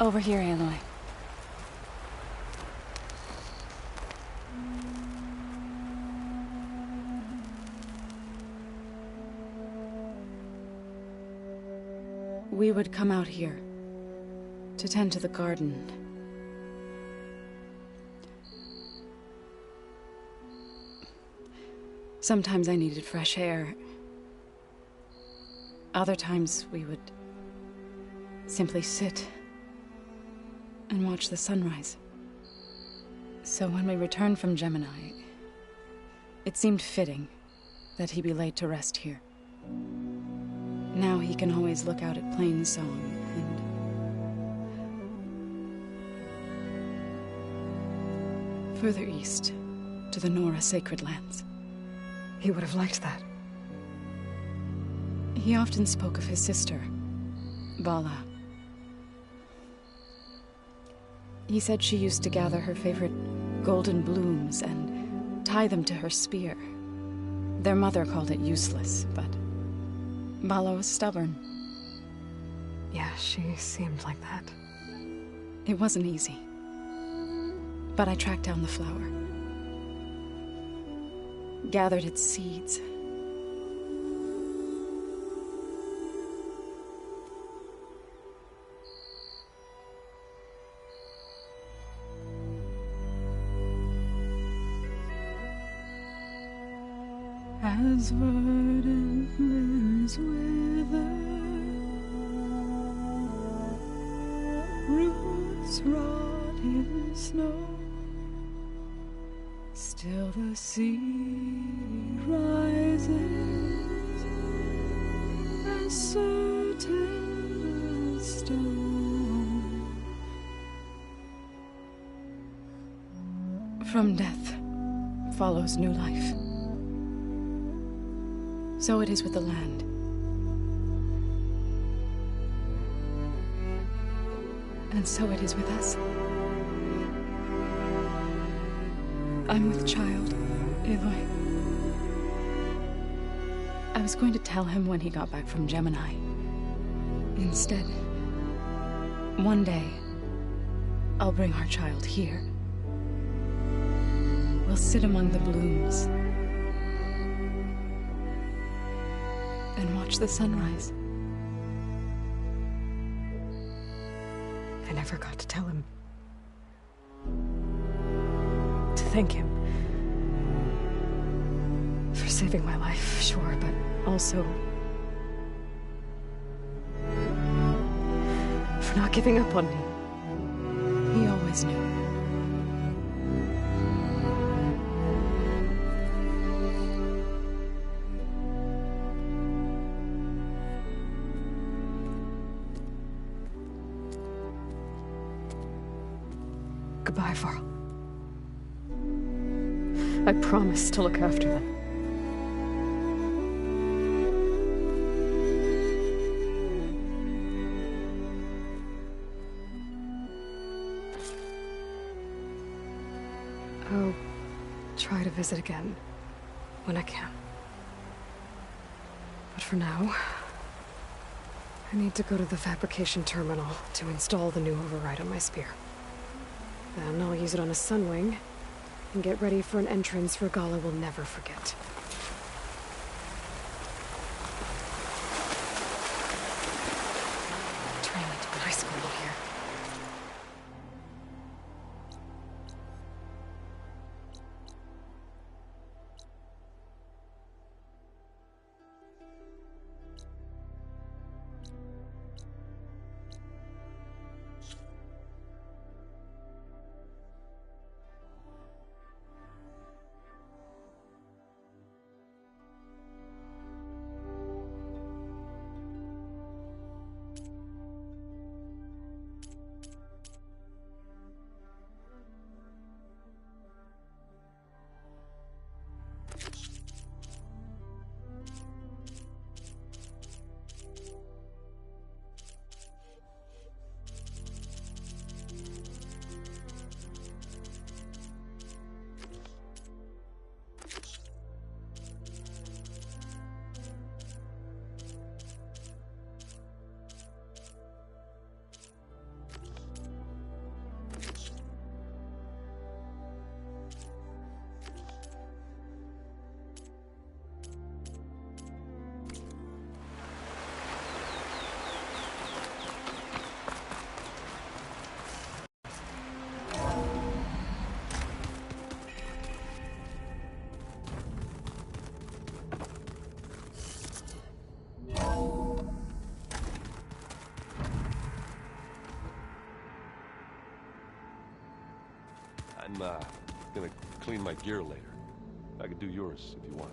Over here, Aloy. would come out here to tend to the garden. Sometimes I needed fresh air. Other times we would simply sit and watch the sunrise. So when we returned from Gemini, it seemed fitting that he be laid to rest here. Now he can always look out at Plain Song and further east to the Nora Sacred Lands. He would have liked that. He often spoke of his sister, Bala. He said she used to gather her favorite golden blooms and tie them to her spear. Their mother called it useless, but Bala was stubborn. Yeah, she seemed like that. It wasn't easy. But I tracked down the flower. Gathered its seeds. As verdant limbs wither, roots rot in snow, still the sea rises as certain as stone. From death follows new life. So it is with the land. And so it is with us. I'm with child, Aloy. I was going to tell him when he got back from Gemini. Instead, one day, I'll bring our child here. We'll sit among the blooms and watch the sunrise. I never got to tell him. To thank him. For saving my life, sure, but also for not giving up on me. He always knew. Goodbye, Varl. I promise to look after them. I'll try to visit again when I can. But for now, I need to go to the fabrication terminal to install the new override on my spear. Then I'll use it on a sunwing and get ready for an entrance Regala will never forget. Turning into a nice school here. I'm gonna clean my gear later. I could do yours if you want.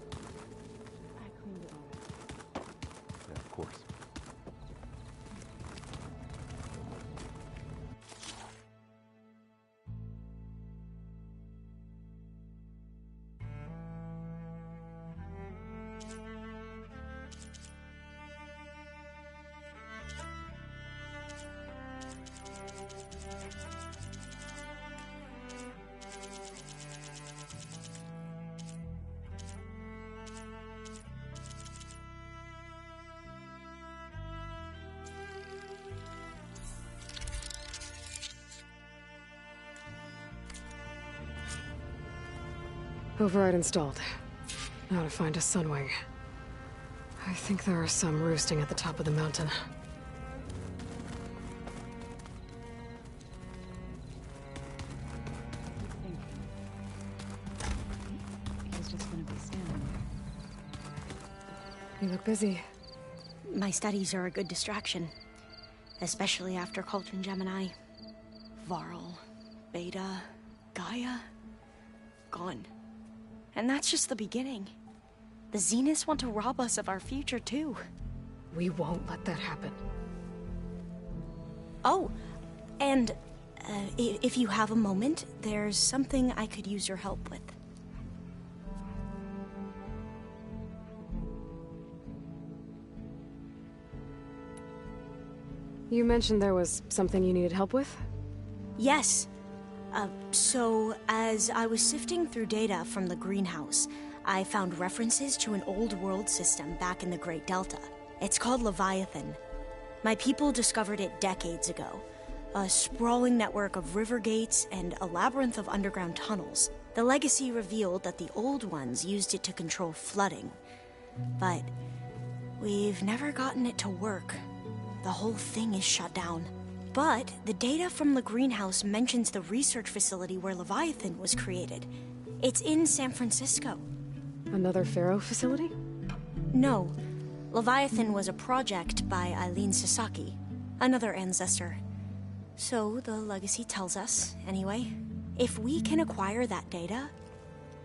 I cleaned it already. Yeah, of course. Override installed. Now to find a sunwing. I think there are some roosting at the top of the mountain. He's just gonna be standing You look busy. My studies are a good distraction. Especially after Cauldron Gemini. Varl, Beta, Gaia. Gone. And that's just the beginning. The Zeniths want to rob us of our future, too. We won't let that happen. Oh, and if you have a moment, there's something I could use your help with. You mentioned there was something you needed help with? Yes. So, as I was sifting through data from the greenhouse, I found references to an old world system back in the Great Delta. It's called Leviathan. My people discovered it decades ago. A sprawling network of river gates and a labyrinth of underground tunnels. The legacy revealed that the old ones used it to control flooding. But we've never gotten it to work. The whole thing is shut down. But the data from the greenhouse mentions the research facility where Leviathan was created. It's in San Francisco. Another Pharaoh facility? No. Leviathan was a project by Eileen Sasaki, another ancestor. So the legacy tells us, anyway, if we can acquire that data,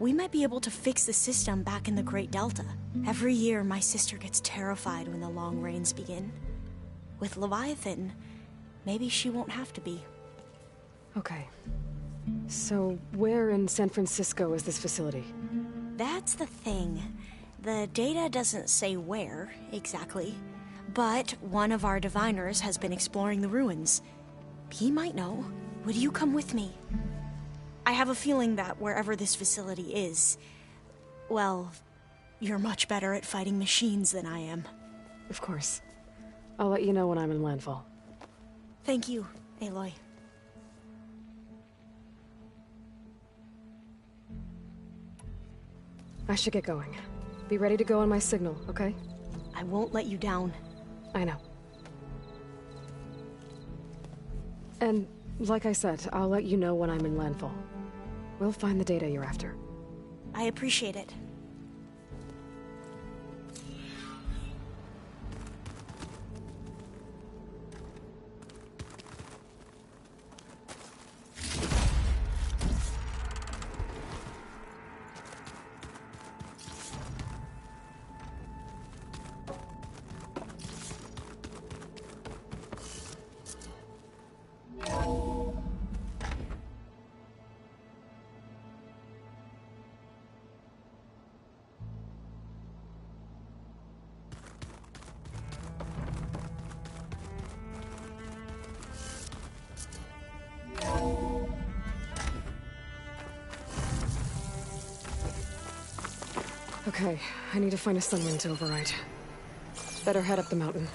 we might be able to fix the system back in the Great Delta. Every year, my sister gets terrified when the long rains begin. With Leviathan, maybe she won't have to be. Okay. So, where in San Francisco is this facility? That's the thing. The data doesn't say where, exactly. But one of our diviners has been exploring the ruins. He might know. Would you come with me? I have a feeling that wherever this facility is, well, you're much better at fighting machines than I am. Of course. I'll let you know when I'm in landfall. Thank you, Aloy. I should get going. Be ready to go on my signal, okay? I won't let you down. I know. And, like I said, I'll let you know when I'm in landfall. We'll find the data you're after. I appreciate it. Okay, I need to find a sunwind to override. Better head up the mountain.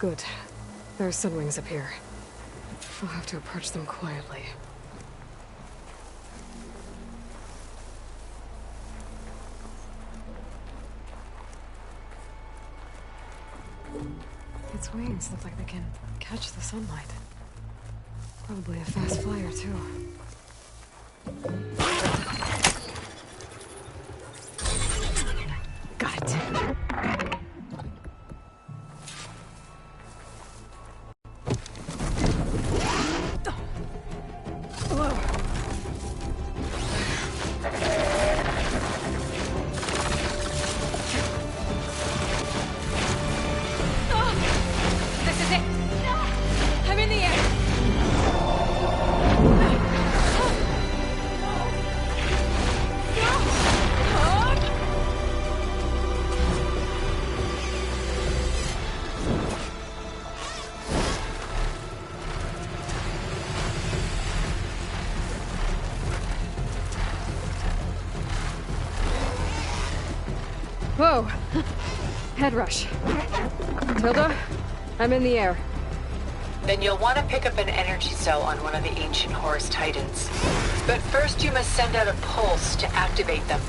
Good. There are sunwings up here. I'll have to approach them quietly. Its wings look like they can catch the sunlight. Probably a fast flyer, too. Got it. This is it! I'm in the air! Whoa! Head rush. Tilda, I'm in the air. Then you'll want to pick up an energy cell on one of the ancient Horus Titans. But first you must send out a pulse to activate them.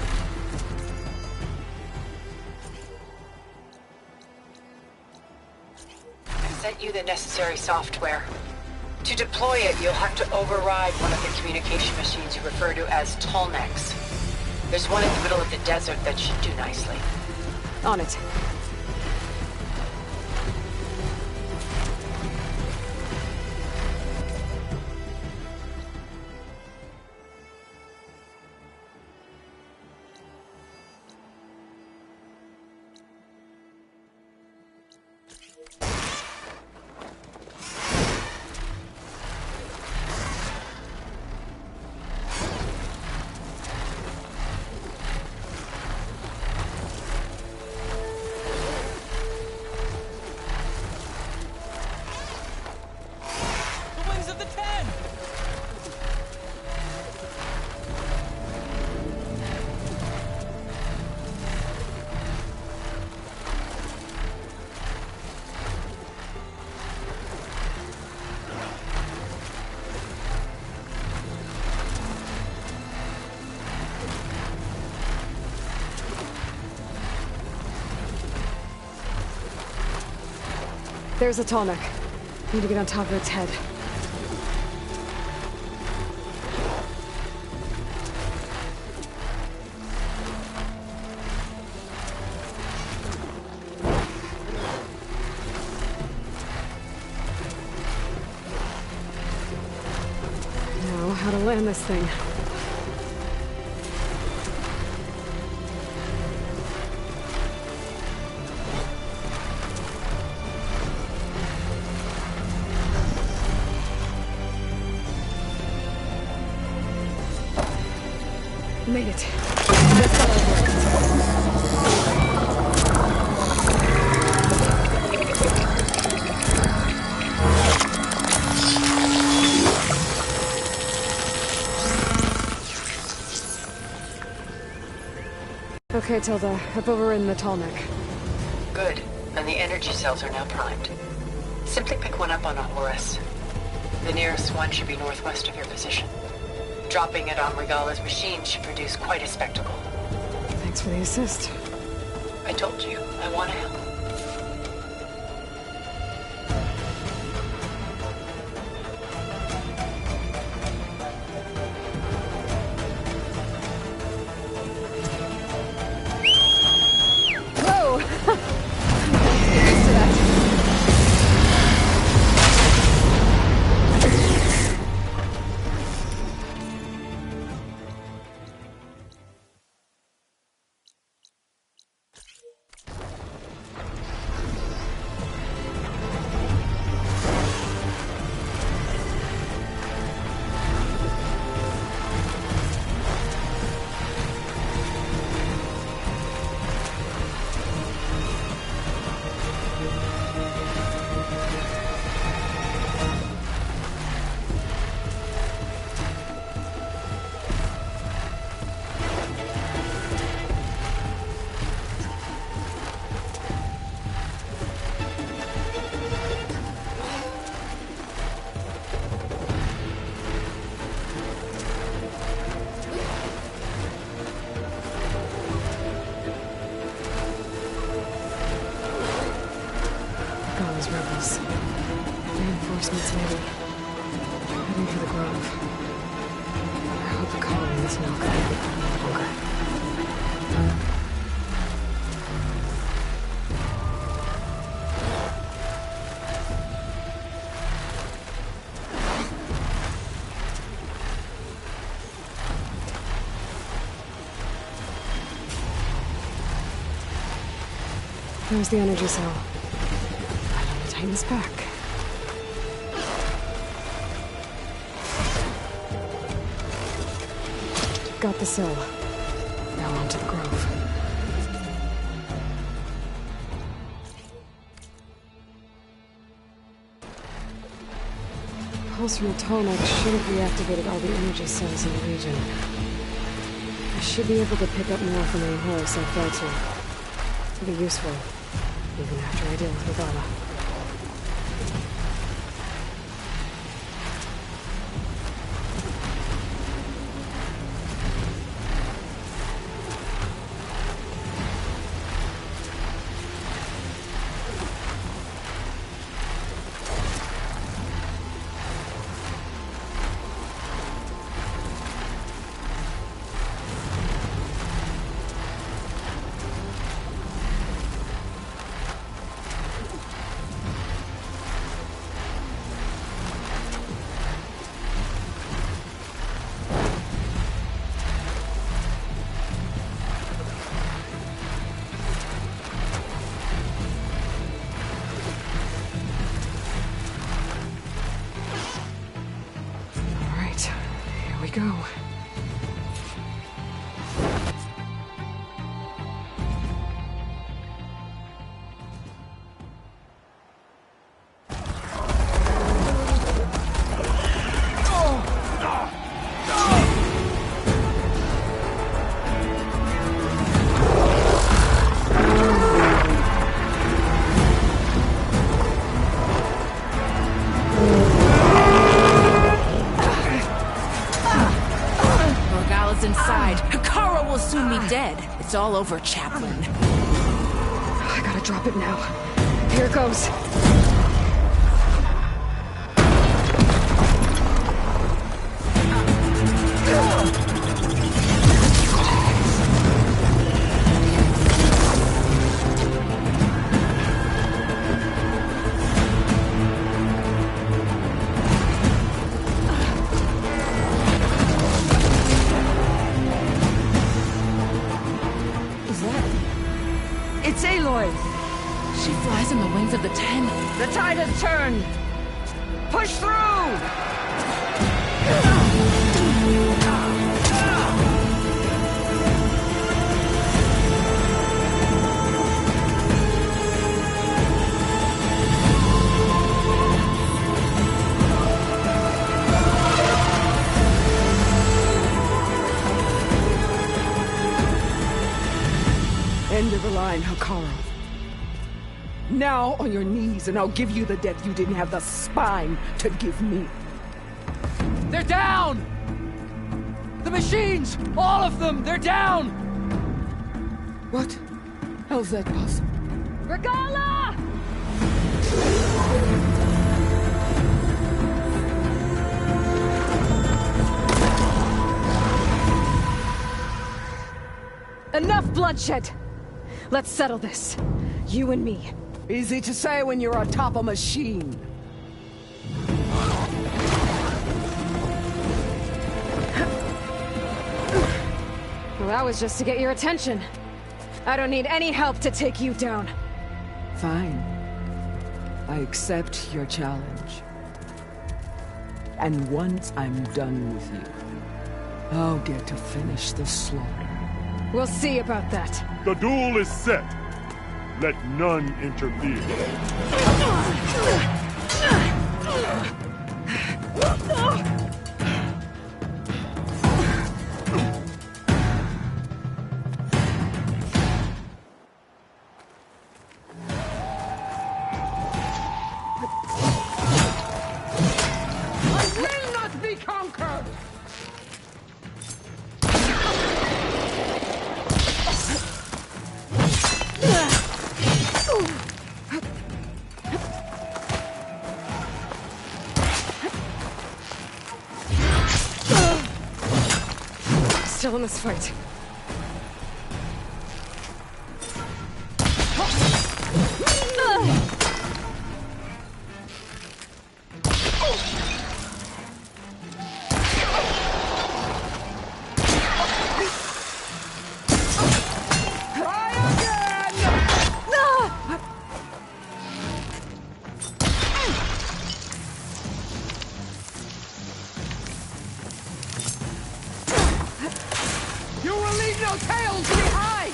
I've sent you the necessary software. To deploy it, you'll have to override one of the communication machines you refer to as Tallnecks. There's one in the middle of the desert that should do nicely. On it. There's a Tallneck. Need to get on top of its head. Now, how to land this thing. Made it. That's how it works. Okay, Tilda. I've overridden the Tallneck. Good. And the energy cells are now primed. Simply pick one up on a Horus. The nearest one should be northwest of your position. Dropping it on Regala's machine should produce quite a spectacle. Thanks for the assist. I told you, I want to help. Whoa! Get used to that. It's not good. Okay. There's the energy cell. The Titan's back. Got the cell. Now on to the grove. Pulse from the Tonic should have reactivated all the energy cells in the region. I should be able to pick up more from the horse I fell to. It'll be useful, even after I deal with Regala. Go. It's all over, Chaplain. I gotta drop it now. Here it goes. She flies in the wings of the 10. The tide has turned! Push through! End of the line, Hikaru. Now on your knees, and I'll give you the death you didn't have the spine to give me. They're down! The machines! All of them! They're down! What? How's that possible? Regala! Enough bloodshed! Let's settle this. You and me. Easy to say when you're atop a machine. Well, that was just to get your attention. I don't need any help to take you down. Fine. I accept your challenge. And once I'm done with you, I'll get to finish the slaughter. We'll see about that. The duel is set. Let none interfere. I will not be conquered! still in this fight. You will leave no tails behind!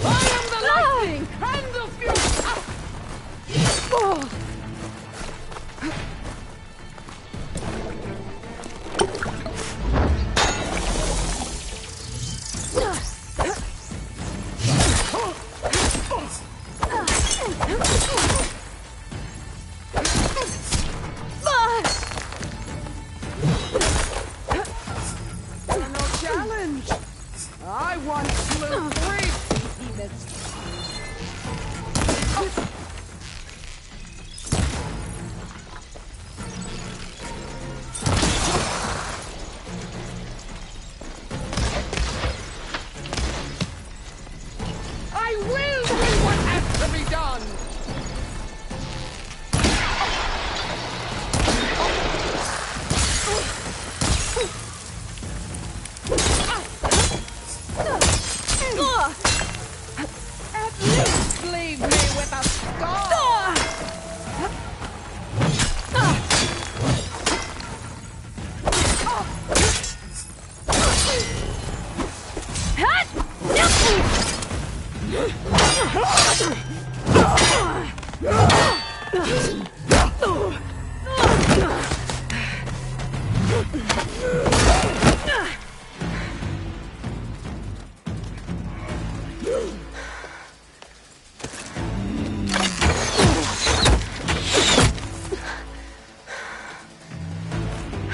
I am the lightning and the fury! No challenge! I once slew 3 behemoths. I will do what has to be done! At least leave me with a scar!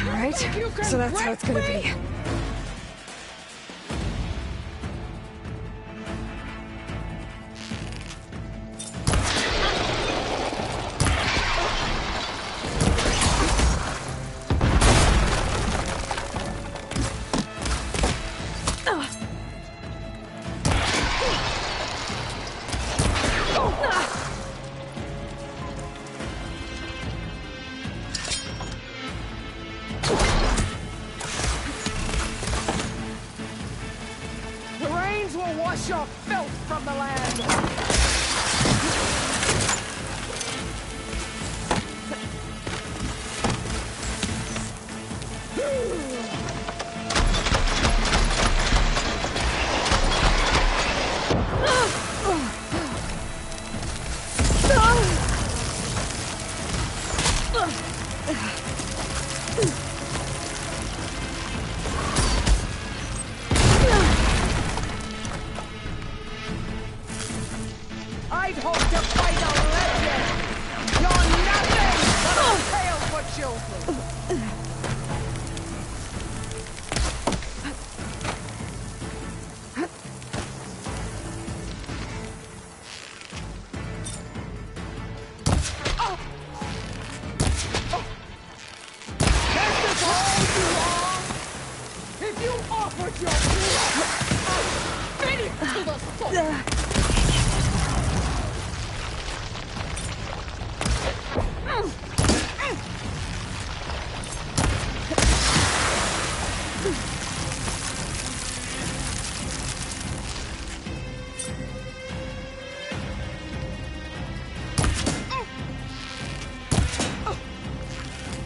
Alright, so that's how it's gonna be. The rains will wash your filth from the land! I'd hope to fight a legend! You're nothing but a tale for children! Can this hold you long? If you offered your blood, I'd spit it to the soul!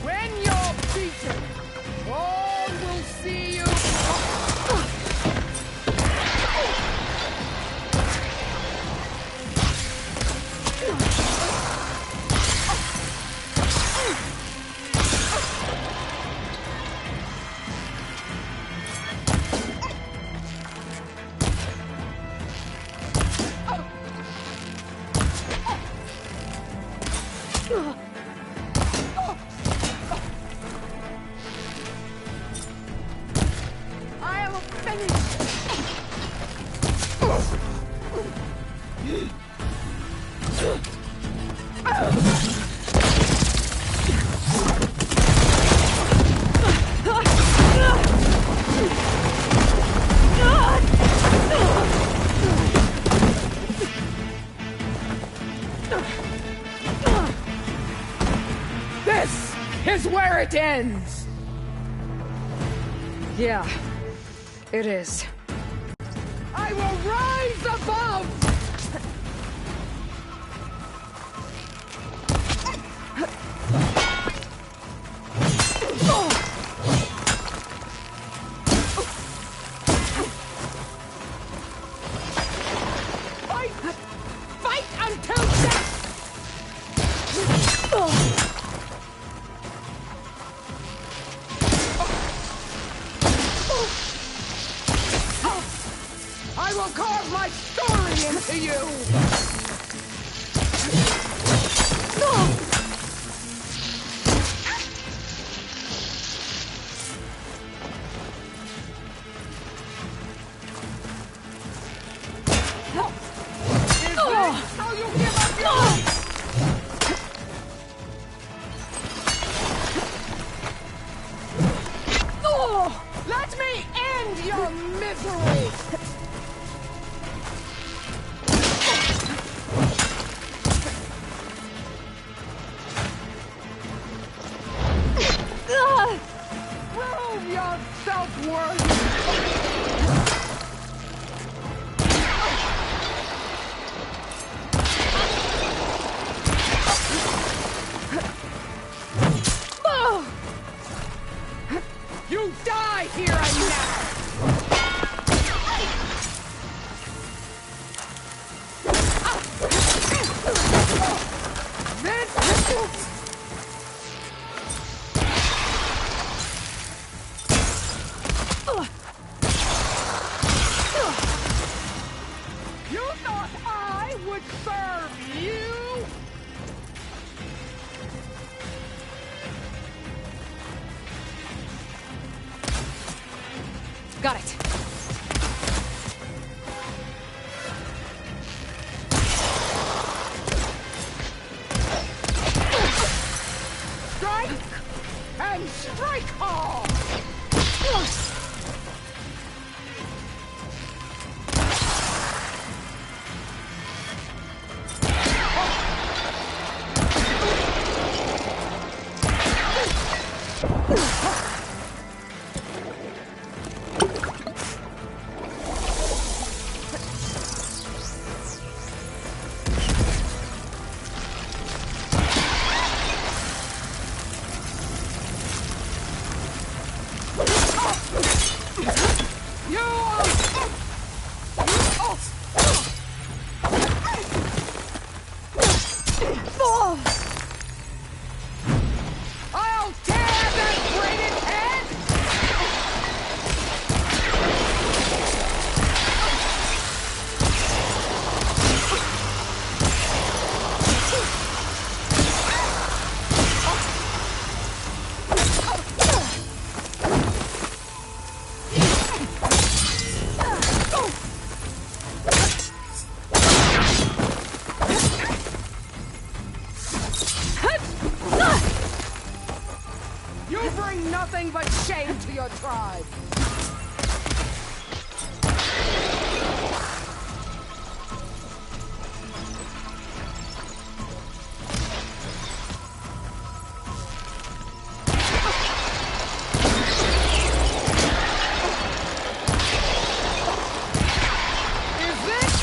When you're beaten, all will see you. This is where it ends! Yeah, it is. I will rise above! Fight until death! I will carve my story into you! Is this how you give up your... Let me end your misery! Prove your self-worth! You die here and now! You thought I would serve you? Got it. Strike and strike hard! I'll tear that braided head! You bring nothing but shame to your tribe! Is this...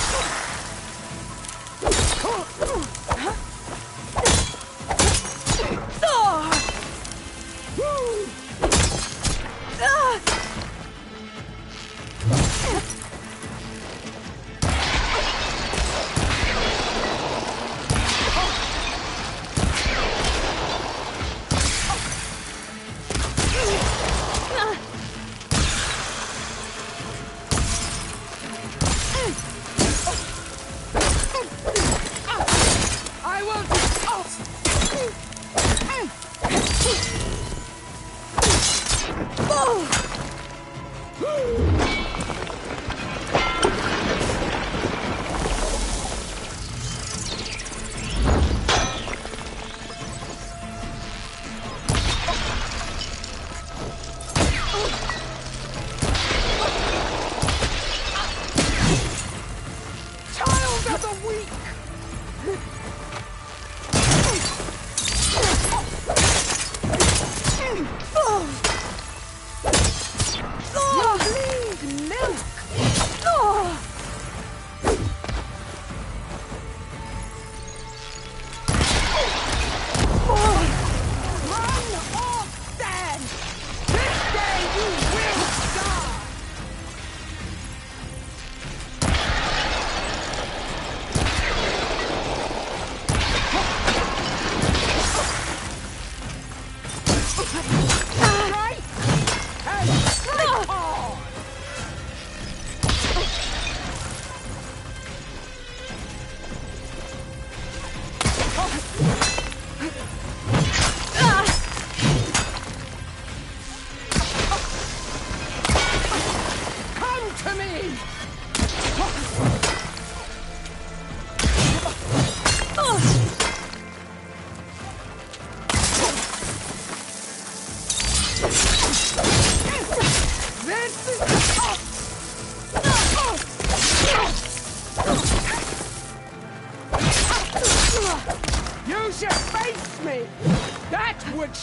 I will...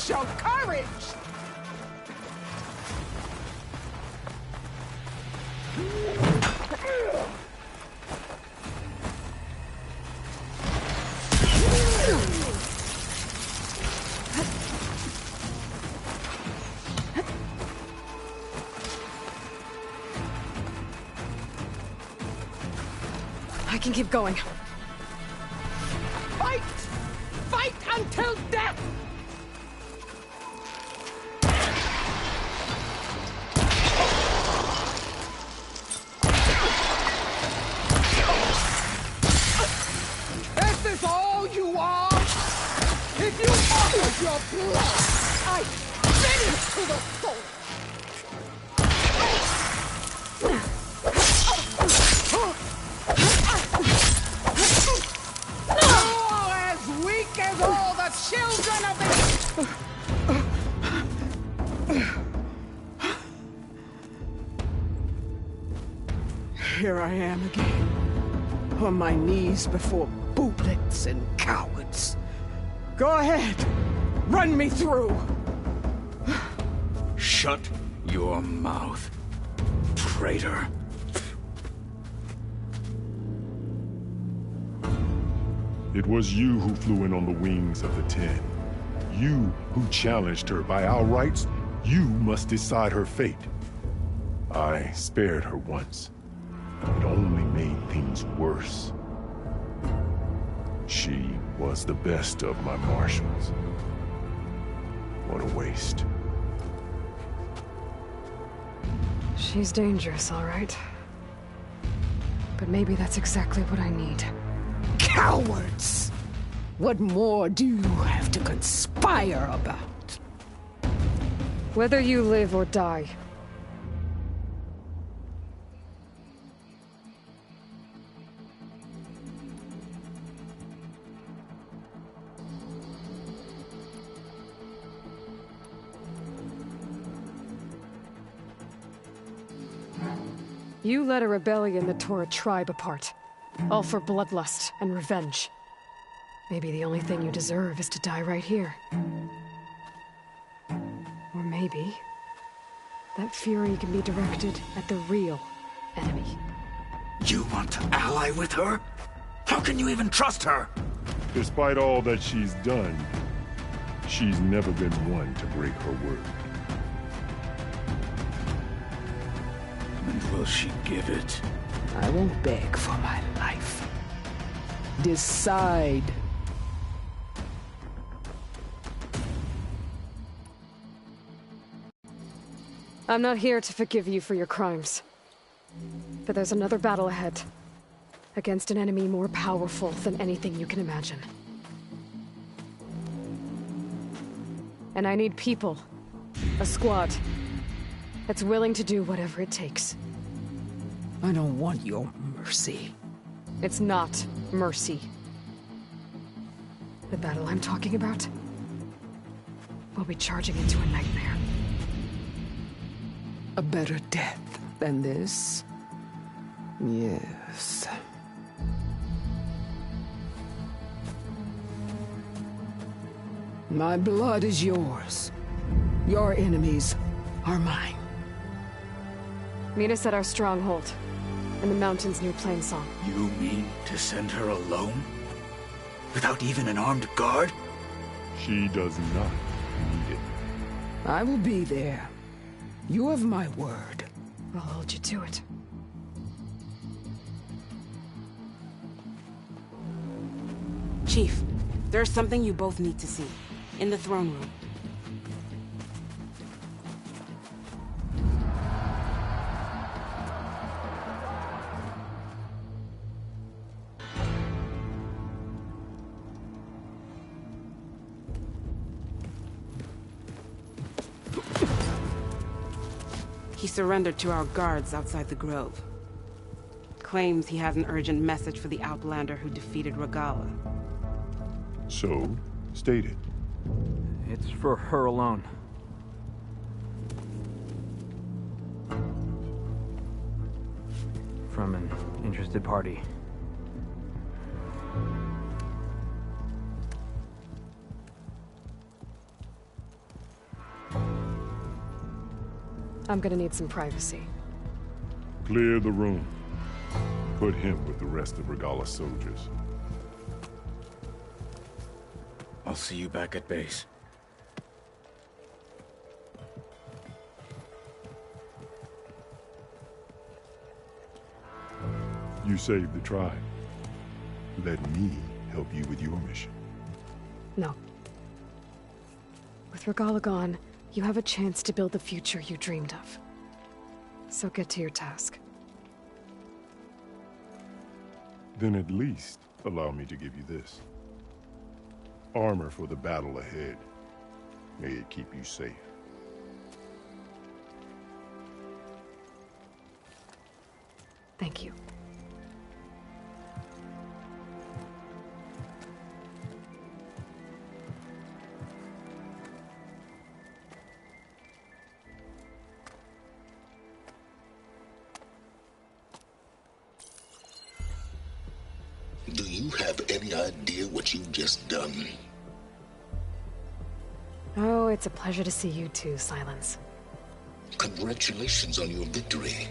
Show courage! I can keep going. Fight! Fight until death! Is this all you are? If you offered your blood, I finish to the soul! Children of the... Here I am again, on my knees before bootlets and cowards. Go ahead, run me through. Shut your mouth, traitor. It was you who flew in on the wings of the 10. You who challenged her by our rights. You must decide her fate. I spared her once. It only made things worse. She was the best of my marshals. What a waste. She's dangerous, all right. But maybe that's exactly what I need. Cowards! What more do you have to conspire about? Whether you live or die. You led a rebellion that tore a tribe apart. All for bloodlust and revenge. Maybe the only thing you deserve is to die right here. Or maybe that fury can be directed at the real enemy. You want to ally with her? How can you even trust her? Despite all that she's done, she's never been one to break her word. And will she give it? I won't beg for my life. Decide. I'm not here to forgive you for your crimes. But there's another battle ahead. Against an enemy more powerful than anything you can imagine. And I need people. A squad. That's willing to do whatever it takes. I don't want your mercy. It's not mercy. The battle I'm talking about will be charging into a nightmare. A better death than this? Yes. My blood is yours. Your enemies are mine. Meet us at our stronghold, in the mountains near Plainsong. You mean to send her alone? Without even an armed guard? She does not need it. I will be there. You have my word. I'll hold you to it. Chief, there's something you both need to see. In the throne room. He surrendered to our guards outside the grove. Claims he has an urgent message for the Outlander who defeated Regala. So, state it. It's for her alone. From an interested party. I'm gonna need some privacy. Clear the room. Put him with the rest of Regala's soldiers. I'll see you back at base. You saved the tribe. Let me help you with your mission. No. With Regala gone, you have a chance to build the future you dreamed of. So get to your task. Then at least allow me to give you this. Armor for the battle ahead. May it keep you safe. Thank you. Do you have any idea what you've just done? Oh, it's a pleasure to see you too, Silence. Congratulations on your victory.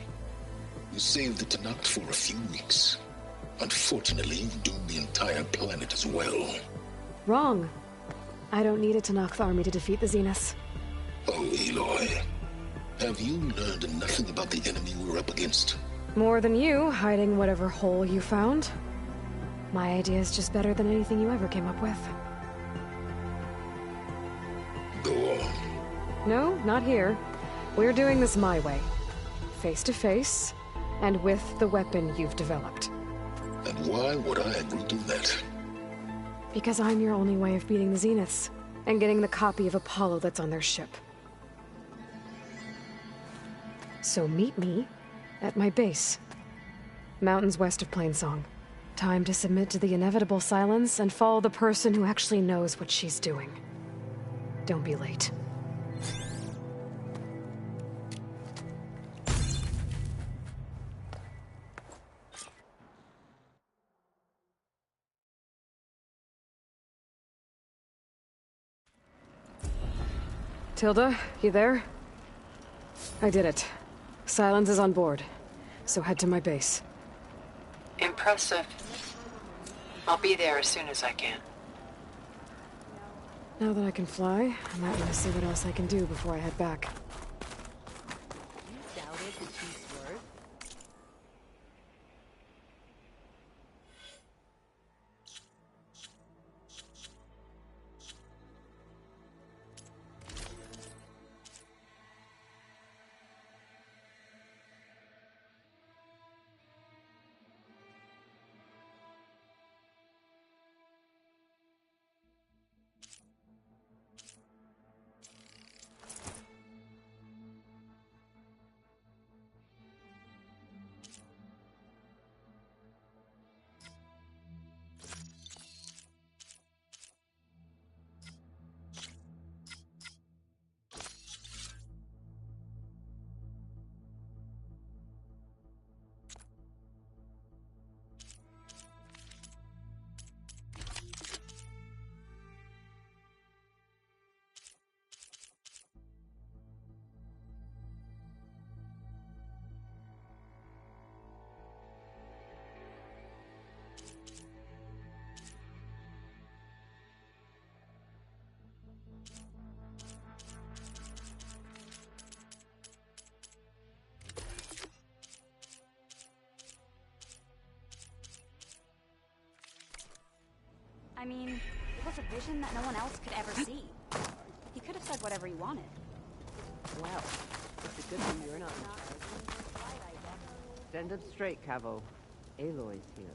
You saved the Tenakth for a few weeks. Unfortunately, you've doomed the entire planet as well. Wrong. I don't need a Tenakth army to defeat the Zeniths. Oh, Aloy. Have you learned nothing about the enemy we're up against? More than you, hiding whatever hole you found. My idea is just better than anything you ever came up with. Go on. No, not here. We're doing this my way. Face to face, and with the weapon you've developed. And why would I agree to that? Because I'm your only way of beating the Zeniths, and getting the copy of Apollo that's on their ship. So meet me at my base. Mountains west of Plainsong. Time to submit to the inevitable silence and follow the person who actually knows what she's doing. Don't be late. Tilda, you there? I did it. Silence is on board, so head to my base. Impressive. I'll be there as soon as I can. Now that I can fly, I might want to see what else I can do before I head back. I mean, it was a vision that no one else could ever see. He could have said whatever he wanted. Well, it's a good thing you're not in charge. Stand up straight, Cavo. Aloy's here.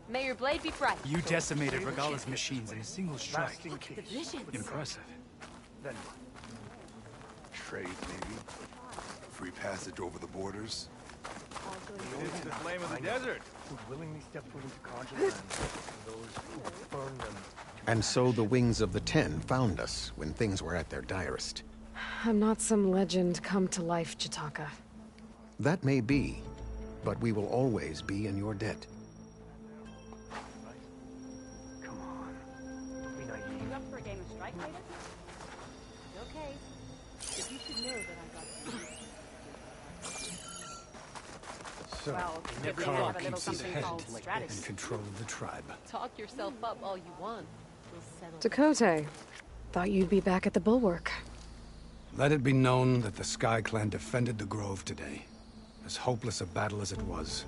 May your blade be bright. You decimated Regala's machines in a single strike. The visions. Impressive. Then what? Trade, maybe? Free passage over the borders? It's the flame of the desert. Who willingly step foot into Conjure Land, and those who burn them. And so the Wings of the Ten found us when things were at their direst. I'm not some legend come to life, Jataka. That may be, but we will always be in your debt. Come on. Don't be naive. You up for a game of Strike Fighter? Okay. If you should know that I got So, Well, the maybe car have a little keeps us something ahead called strategy. and control the tribe. Talk yourself up all you want. We'll settle. Dakota, thought you'd be back at the Bulwark. Let it be known that the Sky Clan defended the Grove today. As hopeless a battle as it was.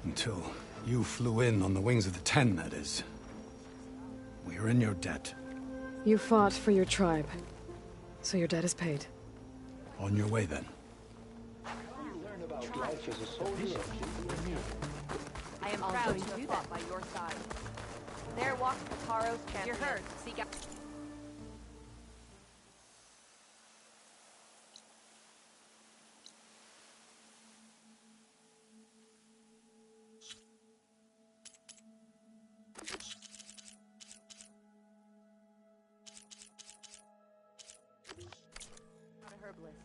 Until you flew in on the wings of the Ten, that is. We are in your debt. You fought for your tribe, so your debt is paid. On your way, then. I am proud to have fought by your side. There walks Tataro's champion. You're heard. Seek out. A herbalist.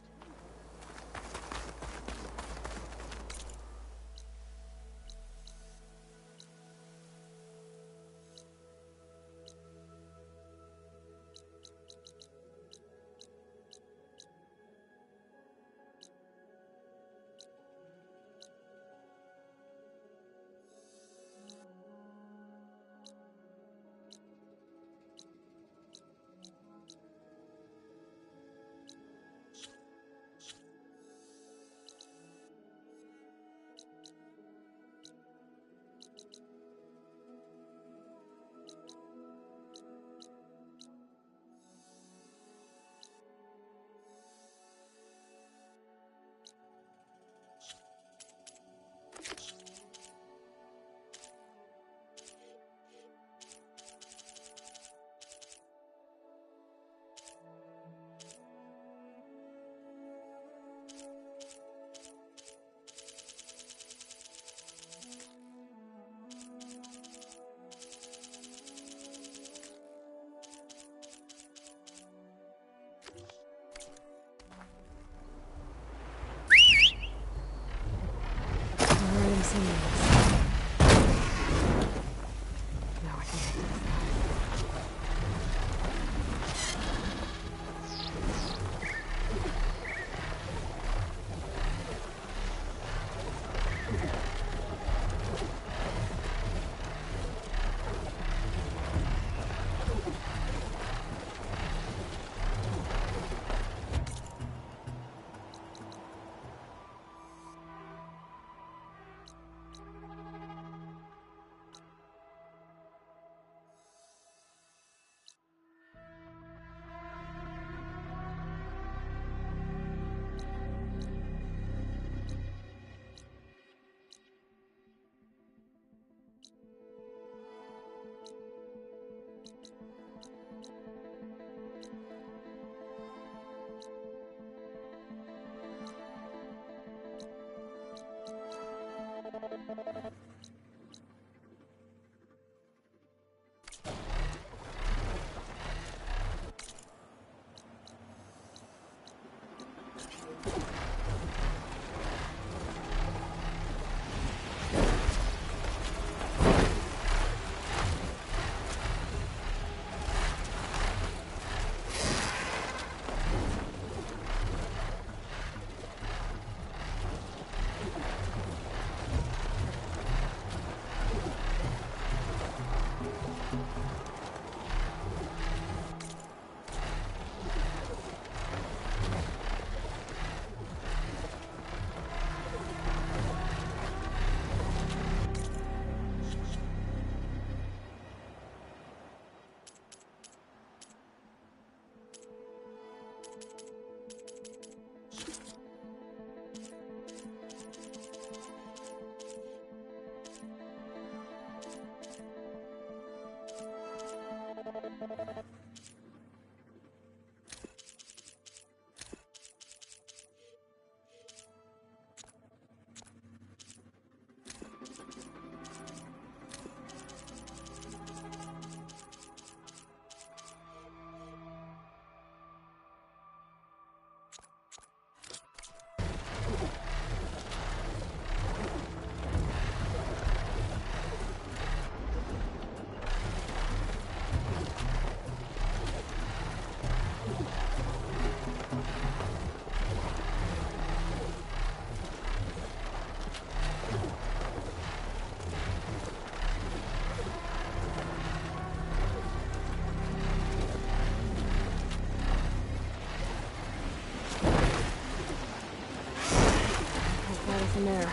Nothing there.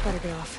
Better get off.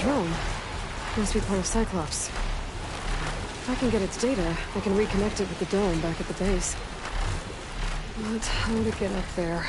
Drone. Must be part of Cyclops. If I can get its data, I can reconnect it with the dome back at the base. But how to get up there?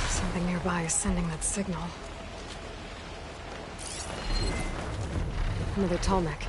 Something nearby is sending that signal. Another tall neck.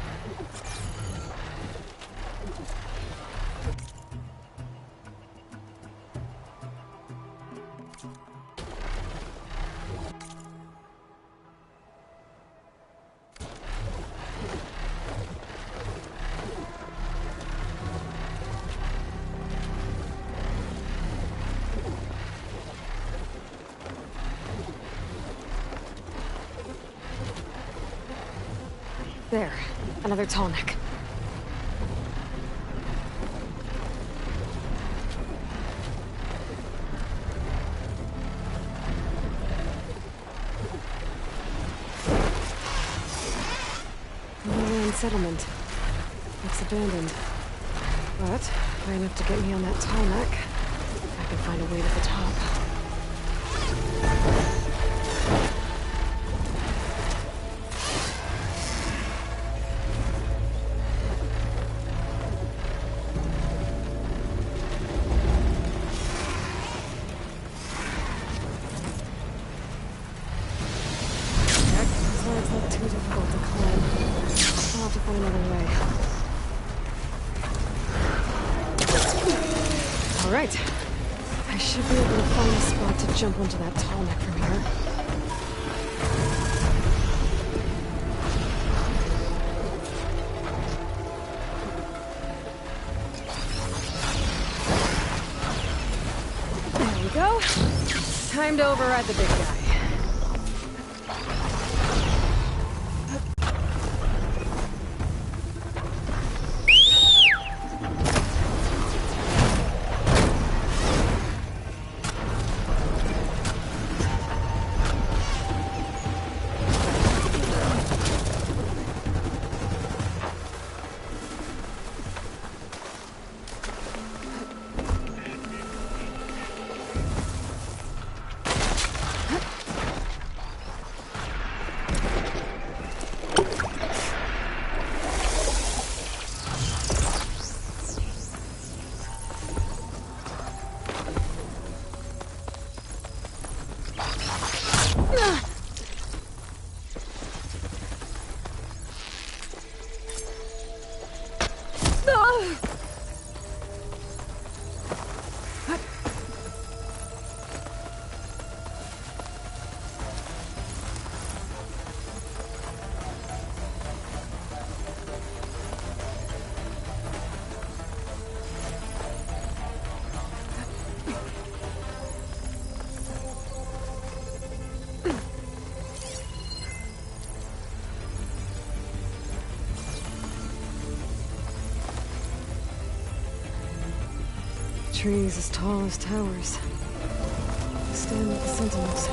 There, another tall neck. Land settlement. It's abandoned. But high enough to get me on that tall neck. I can find a way to the top. All right. I should be able to find a spot to jump onto that tall neck from here. There we go. Time to override the big guy. Trees as tall as towers. Stand with the sentinels.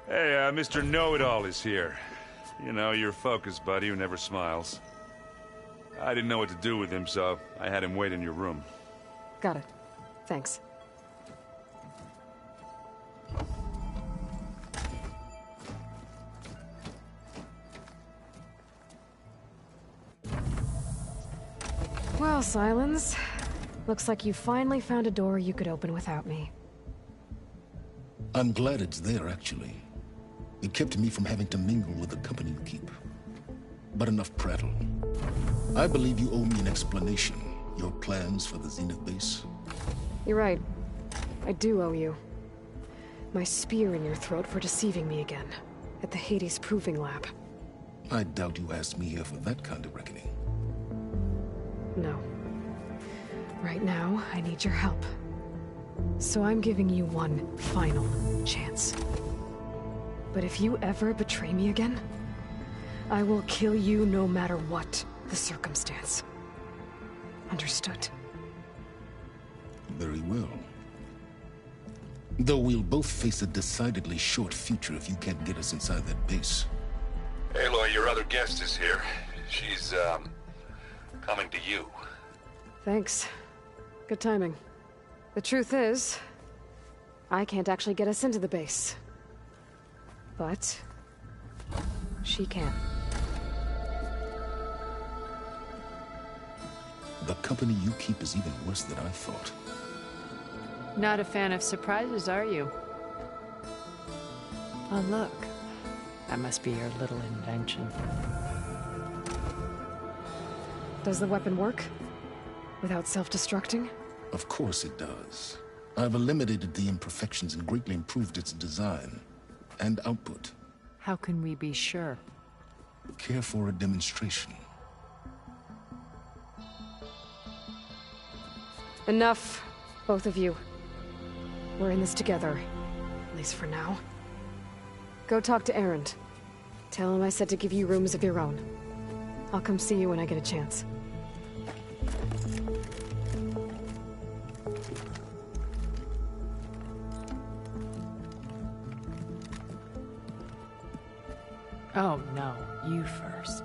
Hey, Mr. Know-It-All is here. You know, your focus buddy who never smiles. I didn't know what to do with him, so I had him wait in your room. Got it. Thanks. Well, Silence. Looks like you finally found a door you could open without me. I'm glad it's there, actually. It kept me from having to mingle with the company you keep. But enough prattle. I believe you owe me an explanation. Your plans for the Zenith base? You're right. I do owe you. My spear in your throat for deceiving me again. At the Hades Proving Lab. I doubt you asked me here for that kind of reckoning. No. Right now, I need your help. So I'm giving you one final chance. But if you ever betray me again, I will kill you no matter what the circumstance. Understood? Very well. Though we'll both face a decidedly short future if you can't get us inside that base. Aloy, your other guest is here. She's, coming to you. Thanks. Good timing. The truth is, I can't actually get us into the base. But she can. The company you keep is even worse than I thought. Not a fan of surprises, are you? Oh, look. That must be your little invention. Does the weapon work? Without self-destructing? Of course it does. I've eliminated the imperfections and greatly improved its design and output. How can we be sure? Care for a demonstration? Enough, both of you. We're in this together, at least for now. Go talk to Erend. Tell him I said to give you rooms of your own. I'll come see you when I get a chance. Oh, no. You first.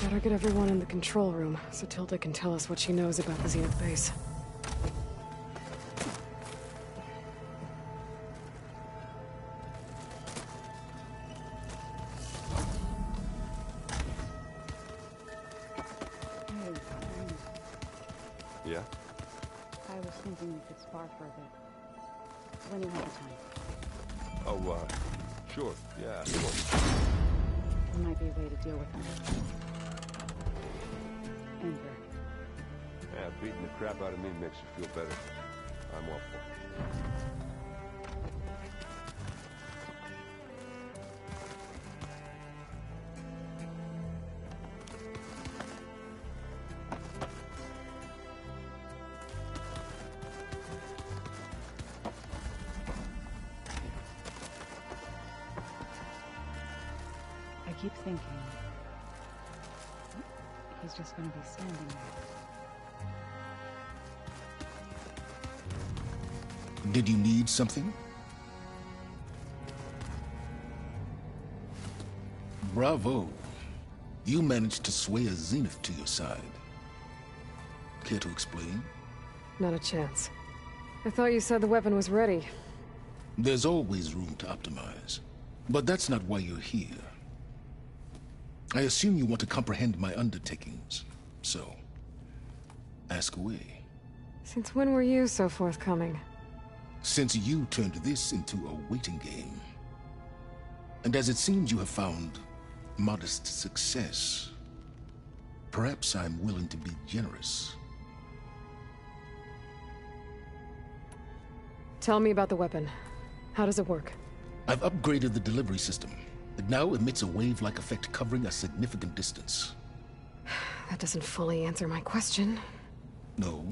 Better get everyone in the control room, so Tilda can tell us what she knows about the Zenith base. Yeah? I was thinking we could spar for a bit. When you have the time. Oh, sure. Yeah, sure. There might be a way to deal with them. Anger. Yeah, beating the crap out of me makes you feel better. I'm all for it. I keep thinking he's just gonna be standing there. Did you need something? Bravo. You managed to sway a Zenith to your side. Care to explain? Not a chance. I thought you said the weapon was ready. There's always room to optimize. But that's not why you're here. I assume you want to comprehend my undertakings. So, ask away. Since when were you so forthcoming? Since you turned this into a waiting game. And as it seems you have found modest success, perhaps I'm willing to be generous. Tell me about the weapon. How does it work? I've upgraded the delivery system. It now emits a wave-like effect covering a significant distance. That doesn't fully answer my question. No,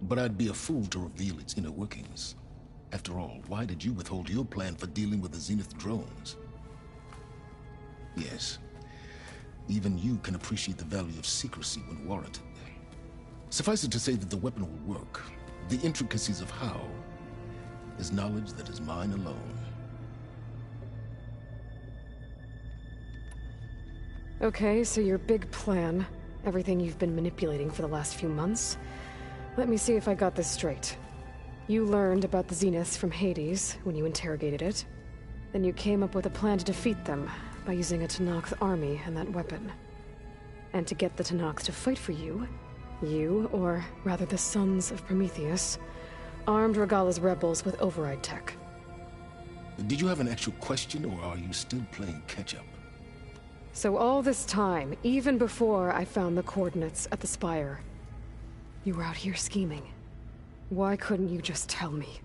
but I'd be a fool to reveal its inner workings. After all, why did you withhold your plan for dealing with the Zenith drones? Yes, even you can appreciate the value of secrecy when warranted. Suffice it to say that the weapon will work. The intricacies of how is knowledge that is mine alone. Okay, so your big plan, everything you've been manipulating for the last few months, Let me see if I got this straight. You learned about the Zeniths from Hades when you interrogated it. Then you came up with a plan to defeat them by using a Tenakth army and that weapon. And to get the Tenakth to fight for you, or rather the Sons of Prometheus, armed Regalla's rebels with override tech. Did you have an actual question, or are you still playing catch-up? So all this time, even before I found the coordinates at the Spire, you were out here scheming. Why couldn't you just tell me?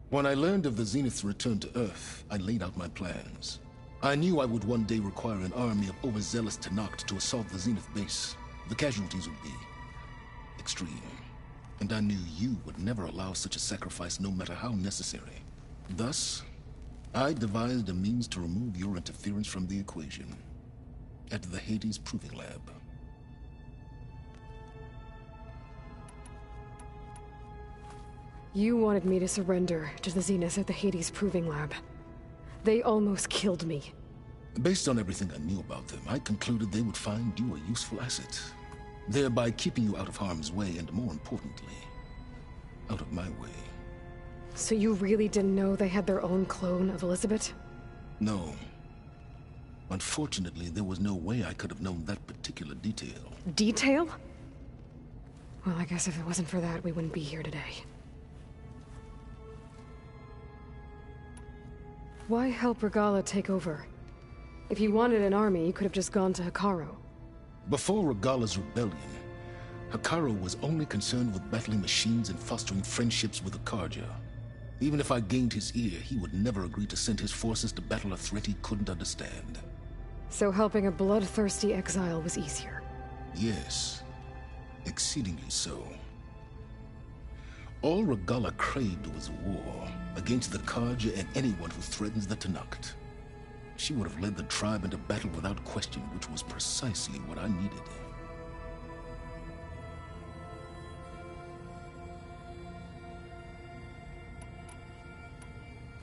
When I learned of the Zenith's return to Earth, I laid out my plans. I knew I would one day require an army of overzealous Tenakth to assault the Zenith base. The casualties would be extreme. And I knew you would never allow such a sacrifice, no matter how necessary. Thus, I devised a means to remove your interference from the equation. At the Hades Proving Lab. You wanted me to surrender to the Zeniths at the Hades Proving Lab. They almost killed me. Based on everything I knew about them, I concluded they would find you a useful asset, thereby keeping you out of harm's way and, more importantly, out of my way. So you really didn't know they had their own clone of Elizabeth? No. Unfortunately, there was no way I could have known that particular detail. Detail? Well, I guess if it wasn't for that, we wouldn't be here today. Why help Regalla take over? If you wanted an army, you could have just gone to Hekarro. Before Regalla's rebellion, Hekarro was only concerned with battling machines and fostering friendships with Akarja. Even if I gained his ear, he would never agree to send his forces to battle a threat he couldn't understand. So helping a bloodthirsty exile was easier? Yes. Exceedingly so. All Regalla craved was war against the Karja and anyone who threatens the Tenakth. She would have led the tribe into battle without question, which was precisely what I needed.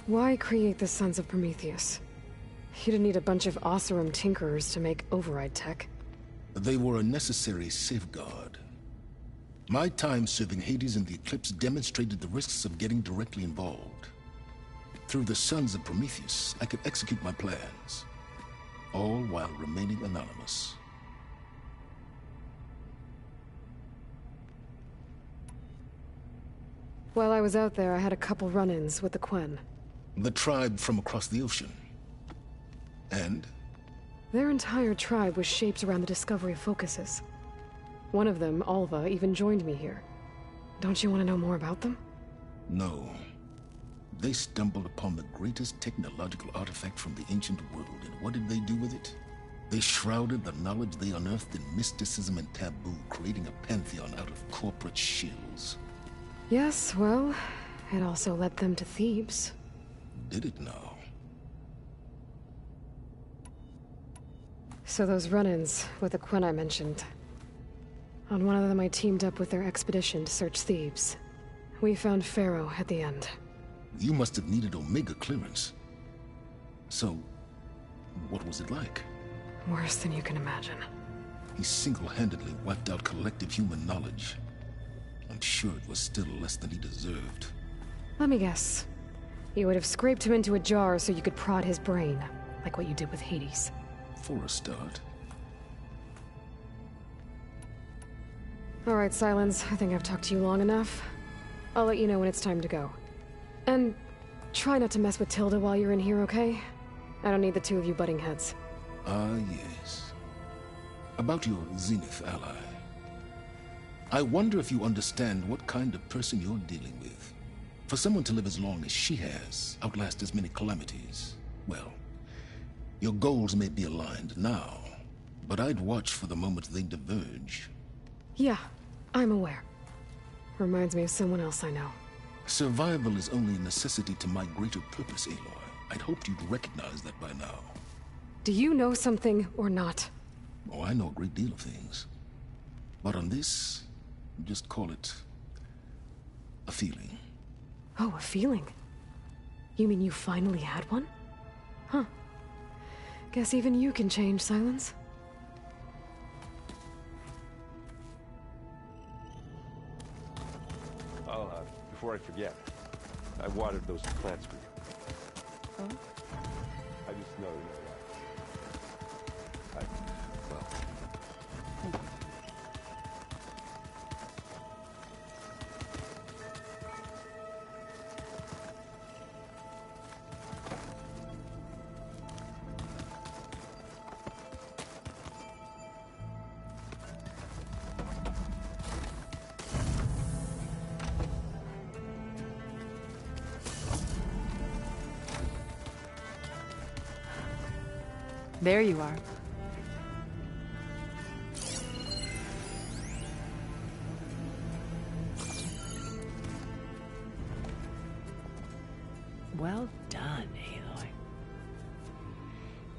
Why create the Sons of Prometheus? You didn't need a bunch of Oseram tinkerers to make override tech. They were a necessary safeguard. My time serving Hades in the Eclipse demonstrated the risks of getting directly involved. Through the Sons of Prometheus, I could execute my plans, all while remaining anonymous. While I was out there, I had a couple run-ins with the Quen. The tribe from across the ocean. And? Their entire tribe was shaped around the discovery of focuses. One of them, Alva, even joined me here. Don't you want to know more about them? No. They stumbled upon the greatest technological artifact from the ancient world, and what did they do with it? They shrouded the knowledge they unearthed in mysticism and taboo, creating a pantheon out of corporate shills. Yes, well, it also led them to Thebes. Did it now? So those run-ins with the Quen I mentioned. On one of them I teamed up with their expedition to search Thebes. We found Pharaoh at the end. You must have needed Omega clearance. So, what was it like? Worse than you can imagine. He single-handedly wiped out collective human knowledge. I'm sure it was still less than he deserved. Let me guess. You would have scraped him into a jar so you could prod his brain, like what you did with Hades. For a start. Alright, Silence. I think I've talked to you long enough. I'll let you know when it's time to go. And try not to mess with Tilda while you're in here, okay? I don't need the two of you butting heads. Ah, yes. About your Zenith ally. I wonder if you understand what kind of person you're dealing with. For someone to live as long as she has, outlast as many calamities, well, your goals may be aligned now, but I'd watch for the moment they diverge. Yeah, I'm aware. Reminds me of someone else I know. Survival is only a necessity to my greater purpose, Aloy. I'd hoped you'd recognize that by now. Do you know something or not? Oh, I know a great deal of things. But on this, just call it a feeling. Oh, a feeling? You mean you finally had one? Huh. Guess even you can change, Silence. before I forget. I watered those plants for you. Oh? I just know you know that. Well. There you are. Well done, Aloy.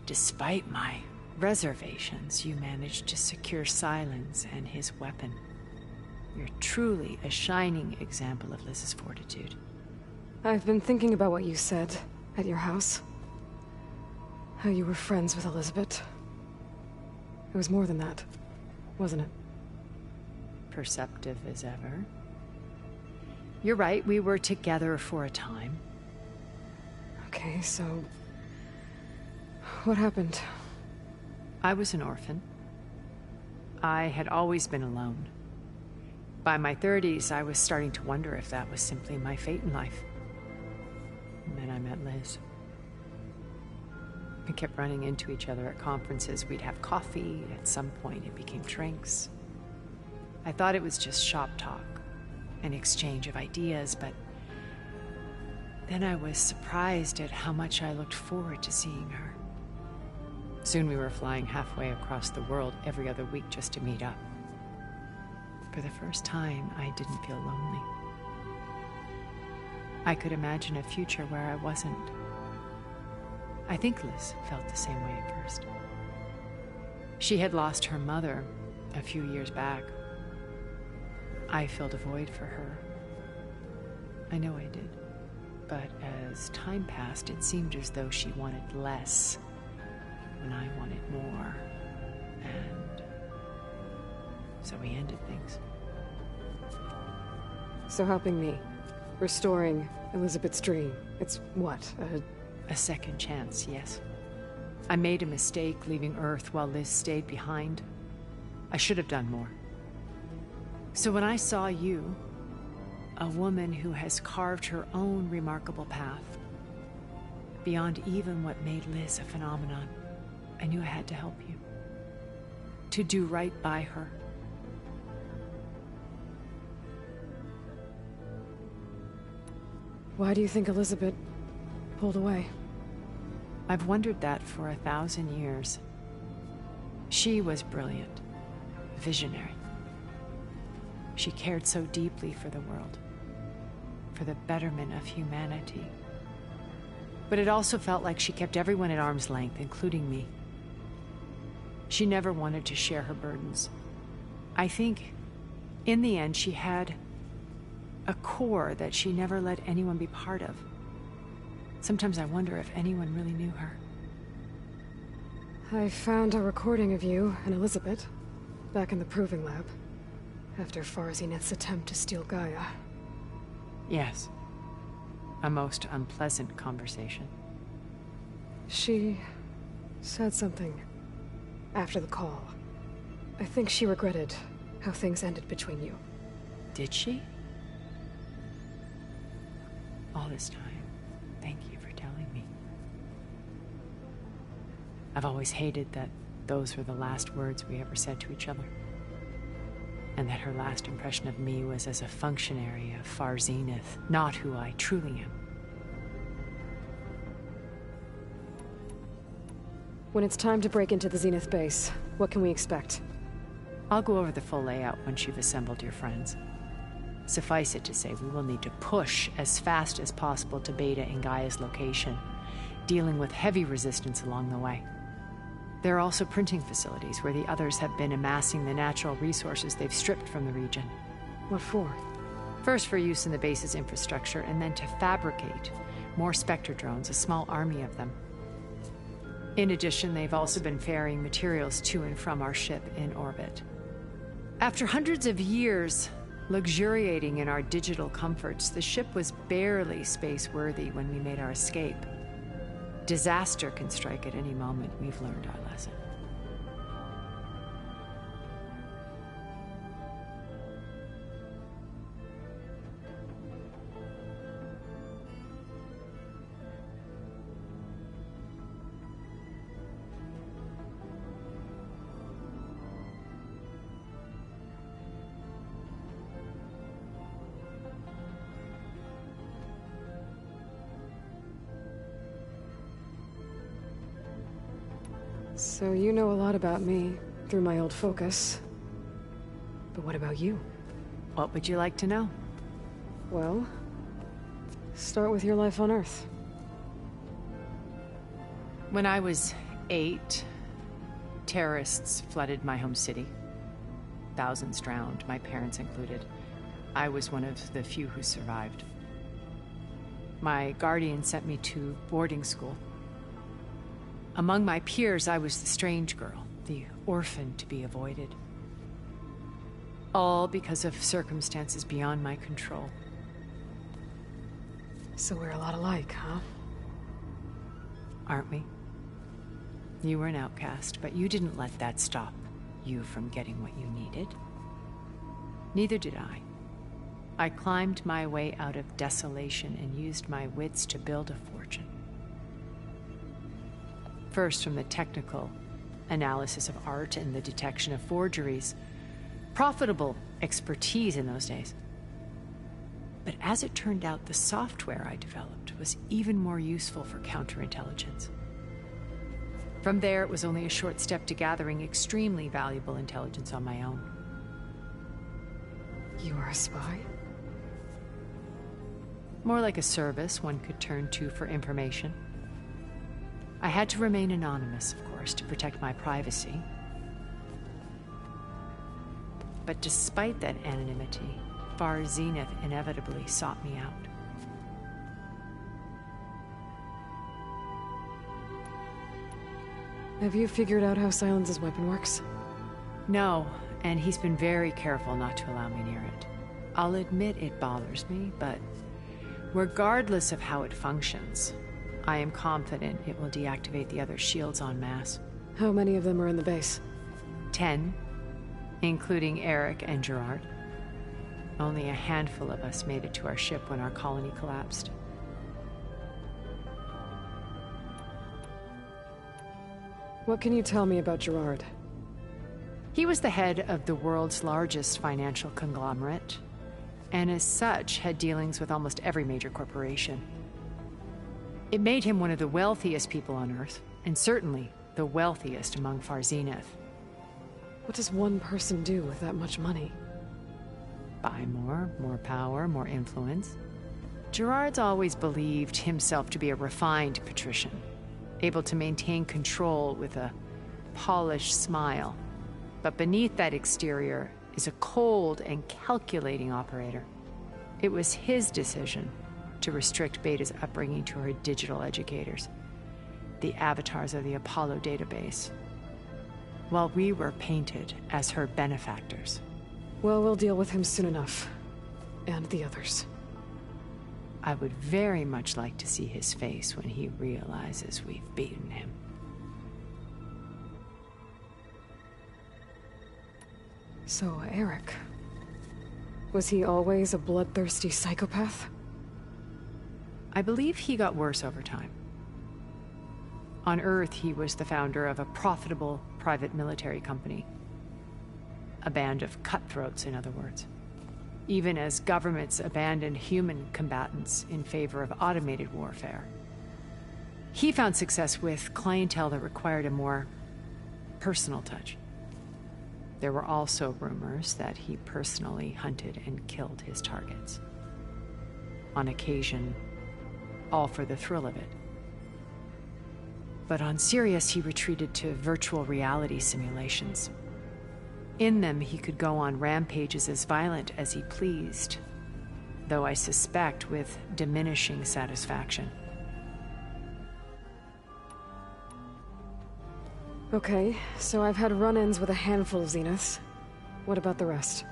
Despite my reservations, you managed to secure Silence and his weapon. You're truly a shining example of Liz's fortitude. I've been thinking about what you said at your house. How you were friends with Elizabeth. It was more than that, wasn't it? Perceptive as ever. You're right, we were together for a time. Okay, so... what happened? I was an orphan. I had always been alone. By my 30s, I was starting to wonder if that was simply my fate in life. And then I met Liz. We kept running into each other at conferences. We'd have coffee. At some point, it became drinks. I thought it was just shop talk, an exchange of ideas, but then I was surprised at how much I looked forward to seeing her. Soon we were flying halfway across the world every other week just to meet up. For the first time, I didn't feel lonely. I could imagine a future where I wasn't. I think Liz felt the same way at first. She had lost her mother a few years back. I filled a void for her. I know I did. But as time passed, it seemed as though she wanted less when I wanted more. And so we ended things. So helping me, restoring Elizabeth's dream, it's what, A second chance, yes. I made a mistake leaving Earth while Liz stayed behind. I should have done more. So when I saw you, a woman who has carved her own remarkable path, beyond even what made Liz a phenomenon, I knew I had to help you. To do right by her. Why do you think Elizabeth pulled away? I've wondered that for 1,000 years. She was brilliant, visionary. She cared so deeply for the world, for the betterment of humanity. But it also felt like she kept everyone at arm's length, including me. She never wanted to share her burdens. I think, in the end, she had a core that she never let anyone be part of. Sometimes I wonder if anyone really knew her. I found a recording of you and Elizabeth back in the proving lab after Farzineth's attempt to steal Gaia. Yes. A most unpleasant conversation. She said something after the call. I think she regretted how things ended between you. Did she? All this time, thank you for telling me. I've always hated that those were the last words we ever said to each other. And that her last impression of me was as a functionary of Far Zenith, not who I truly am. When it's time to break into the Zenith base, what can we expect? I'll go over the full layout once you've assembled your friends. Suffice it to say, we will need to push as fast as possible to Beta and Gaia's location, dealing with heavy resistance along the way. There are also printing facilities where the others have been amassing the natural resources they've stripped from the region. What for? First for use in the base's infrastructure, and then to fabricate more Spectre drones, a small army of them. In addition, they've also been ferrying materials to and from our ship in orbit. After hundreds of years, Luxuriating in our digital comforts, the ship was barely space-worthy when we made our escape. Disaster can strike at any moment. We've learned our lesson. So you know a lot about me through my old focus. But what about you? What would you like to know? Well, start with your life on Earth. When I was 8, terrorists flooded my home city. Thousands drowned, my parents included. I was one of the few who survived. My guardian sent me to boarding school. Among my peers, I was the strange girl, the orphan to be avoided. All because of circumstances beyond my control. So we're a lot alike, huh? Aren't we? You were an outcast, but you didn't let that stop you from getting what you needed. Neither did I. I climbed my way out of desolation and used my wits to build a fortune. First, from the technical analysis of art and the detection of forgeries. Profitable expertise in those days. But as it turned out, the software I developed was even more useful for counterintelligence. From there, it was only a short step to gathering extremely valuable intelligence on my own. You are a spy? More like a service one could turn to for information. I had to remain anonymous, of course, to protect my privacy. But despite that anonymity, Far Zenith inevitably sought me out. Have you figured out how Silence's weapon works? No, and he's been very careful not to allow me near it. I'll admit it bothers me, but regardless of how it functions, I am confident it will deactivate the other shields en masse. How many of them are in the base? 10, including Eric and Gerard. Only a handful of us made it to our ship when our colony collapsed. What can you tell me about Gerard? He was the head of the world's largest financial conglomerate, and as such had dealings with almost every major corporation. It made him one of the wealthiest people on Earth, and certainly the wealthiest among Far Zenith. What does one person do with that much money? Buy more power, more influence. Gerard's always believed himself to be a refined patrician, able to maintain control with a polished smile. But beneath that exterior is a cold and calculating operator. It was his decision to restrict Beta's upbringing to her digital educators, the avatars of the Apollo database, while we were painted as her benefactors. Well, we'll deal with him soon enough. And the others. I would very much like to see his face when he realizes we've beaten him. So, Eric. Was he always a bloodthirsty psychopath? I believe he got worse over time. On Earth, he was the founder of a profitable private military company. A band of cutthroats, in other words. Even as governments abandoned human combatants in favor of automated warfare. He found success with clientele that required a more personal touch. There were also rumors that he personally hunted and killed his targets. On occasion, all for the thrill of it. But on Sirius, he retreated to virtual reality simulations. In them, he could go on rampages as violent as he pleased, though I suspect with diminishing satisfaction. Okay, so I've had run-ins with a handful of Zeniths. What about the rest?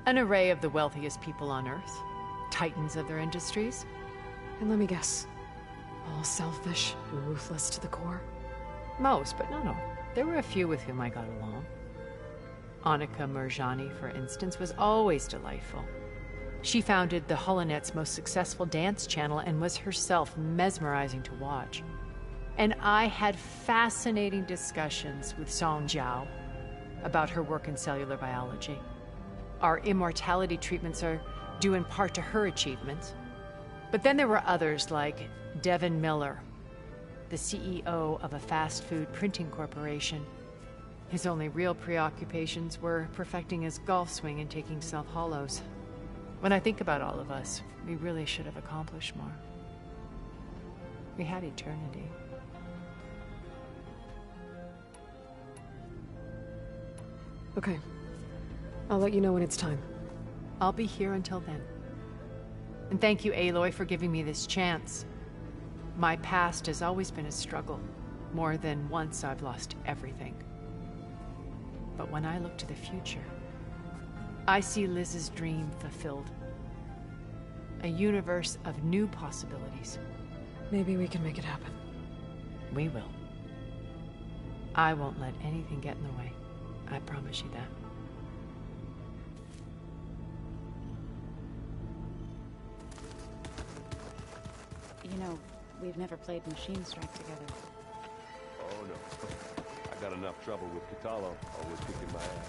An array of the wealthiest people on Earth. Titans of their industries. And let me guess. All selfish and ruthless to the core? Most, but no. There were a few with whom I got along. Annika Murjani, for instance, was always delightful. She founded the Holonet's most successful dance channel and was herself mesmerizing to watch. And I had fascinating discussions with Song Jiao about her work in cellular biology. Our immortality treatments are due in part to her achievements. But then there were others like Devin Miller, the CEO of a fast food printing corporation. His only real preoccupations were perfecting his golf swing and taking self-hollows. When I think about all of us, we really should have accomplished more. We had eternity. Okay. I'll let you know when it's time. I'll be here until then. And thank you, Aloy, for giving me this chance. My past has always been a struggle. More than once I've lost everything. But when I look to the future, I see Liz's dream fulfilled. A universe of new possibilities. Maybe we can make it happen. We will. I won't let anything get in the way. I promise you that. You know, we've never played Machine Strike together. Oh no. I got enough trouble with Kitalo, always kicking my ass.